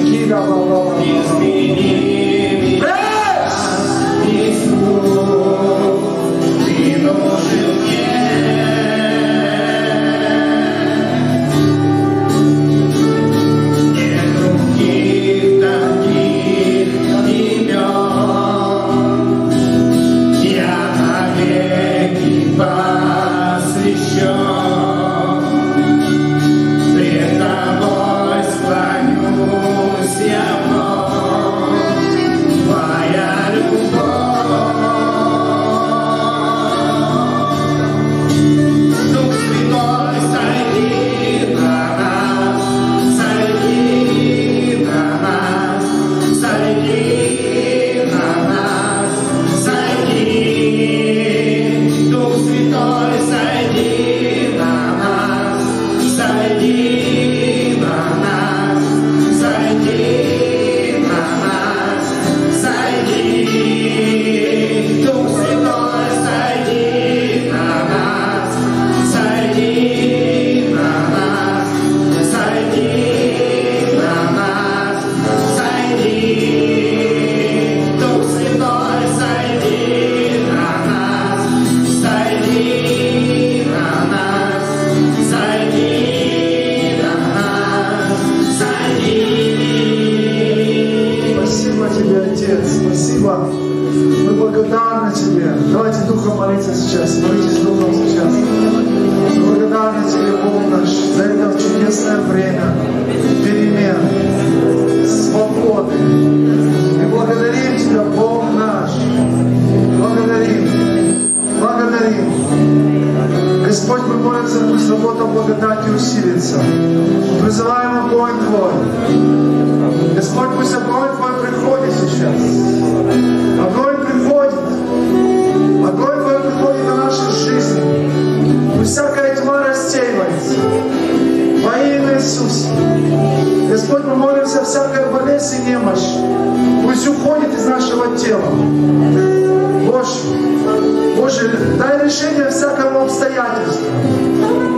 работа благодати усилится. Призываем огонь Твой. Господь, пусть огонь Твой приходит сейчас. Огонь приходит. Огонь Твой приходит на наши жизни. Пусть всякая тьма рассеивается. Во имя Иисуса. Господь, мы молимся, всякая болезнь и немощь пусть уходит из нашего тела. Боже, дай решение всякому обстоятельству,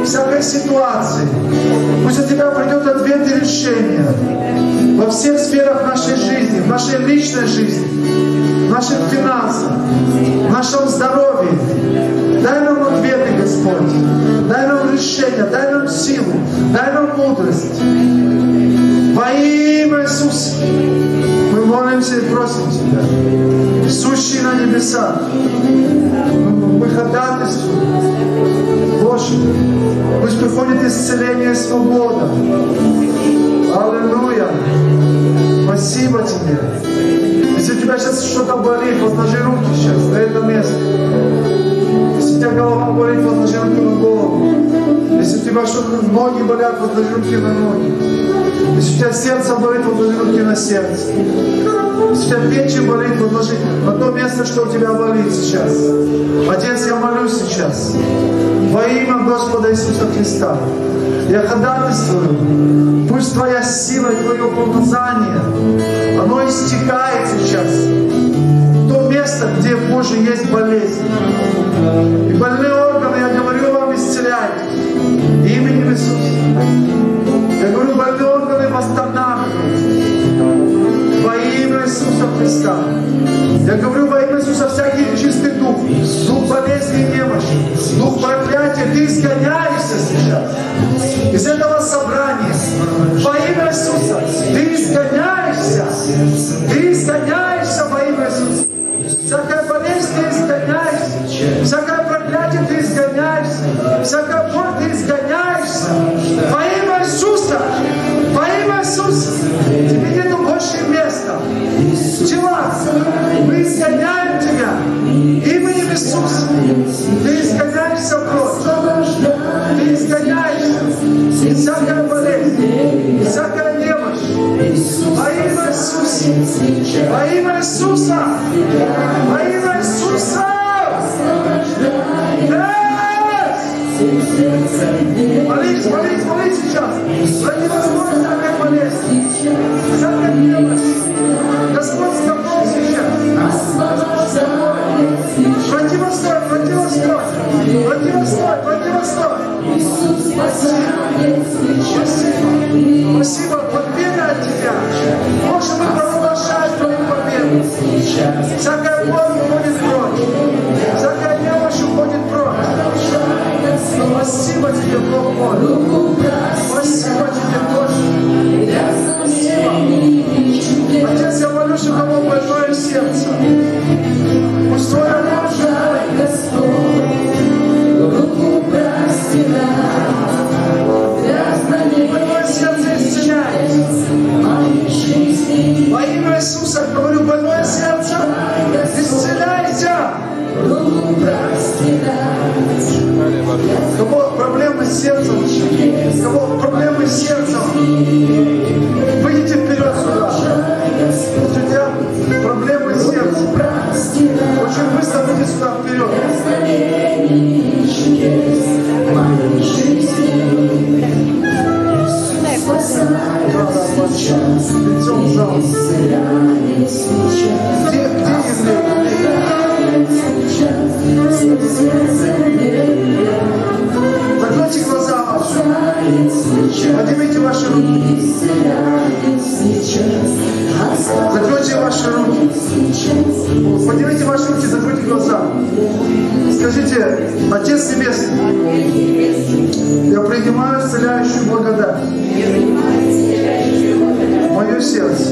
всякой ситуации. Пусть от Тебя придет ответ и решение во всех сферах нашей жизни, в нашей личной жизни, в наших финансах, в нашем здоровье. Дай нам ответы, Господь. Дай нам решение, дай нам силу, дай нам мудрость. Во имя Иисуса мы молимся и просим Тебя, сущий на небесах. Мы ходатайствуем. Боже, пусть приходит исцеление и свобода. Аллилуйя. Спасибо Тебе. Если у тебя сейчас что-то болит, возложи руки сейчас на это место. Если у тебя голова болит, возложи руки на голову. Если у тебя что-то, ноги болят, возложи руки на ноги. Если у тебя сердце болит, возложи руки на сердце. Если у тебя печень болит, возложи на то место, что у тебя болит сейчас. Отец, я молюсь сейчас во имя Господа Иисуса Христа. Я ходатайствую, пусть Твоя сила и Твое помазание, оно истекает сейчас в то место, где, Боже, есть болезнь. И больные органы, я говорю вам, исцеляйте именем Иисуса. Я говорю, больные органы восстанавливаются во имя Иисуса Христа. Я говорю во имя Иисуса, всякий нечистый дух, дух болезни и немощи, дух проклятия, ты изгоняешься сейчас из этого собрания. Во имя Иисуса, ты изгоняешься во имя Иисуса. Всякая болезнь ты изгоняешься, всякое проклятие ты изгоняешься, всякая боль ты изгоняешься. Во имя Иисуса, во имя Иисуса, тебе нету больше места. Тела, мы изгоняем тебя именем Иисуса. Ты изгоняешься прочь, ты изгоняешься. Всякая болезнь, всякая немощь. Во имя Иисуса, во имя Иисуса, во имя Иисуса. Молись, молись, молись сейчас. Ради Господь, всякая болезнь, всякая немощь. Господь с тобой сейчас. Господь с тобой. Противостой, противостой, противостой, противостой. Спасибо. Спасибо. Спасибо. Победа от Тебя. Боже, мы провозглашаем Твою победу. Всякая боль уходит прочь. Всякая немощь уходит прочь. Спасибо Тебе, Бог мой. Спасибо Тебе, Боже. Спасибо. Отец, я молюсь, у кого больное сердце. Пусть Твоя рука руку простирает. Больное сердце исцеляется. Во имя Иисуса говорю, больное сердце исцеляйся. Руку простирает. У кого проблемы с сердцем? У кого проблемы с сердцем? Выйдите вперед сюда. Если у тебя проблемы с сердцем, очень быстро выйди сюда вперед. Лицом в зал. Где закройте глаза ваши. Поднимите ваши руки. Закройте ваши руки. Поднимите ваши руки, закройте глаза. Скажите, Отец Небесный, я принимаю исцеляющую благодать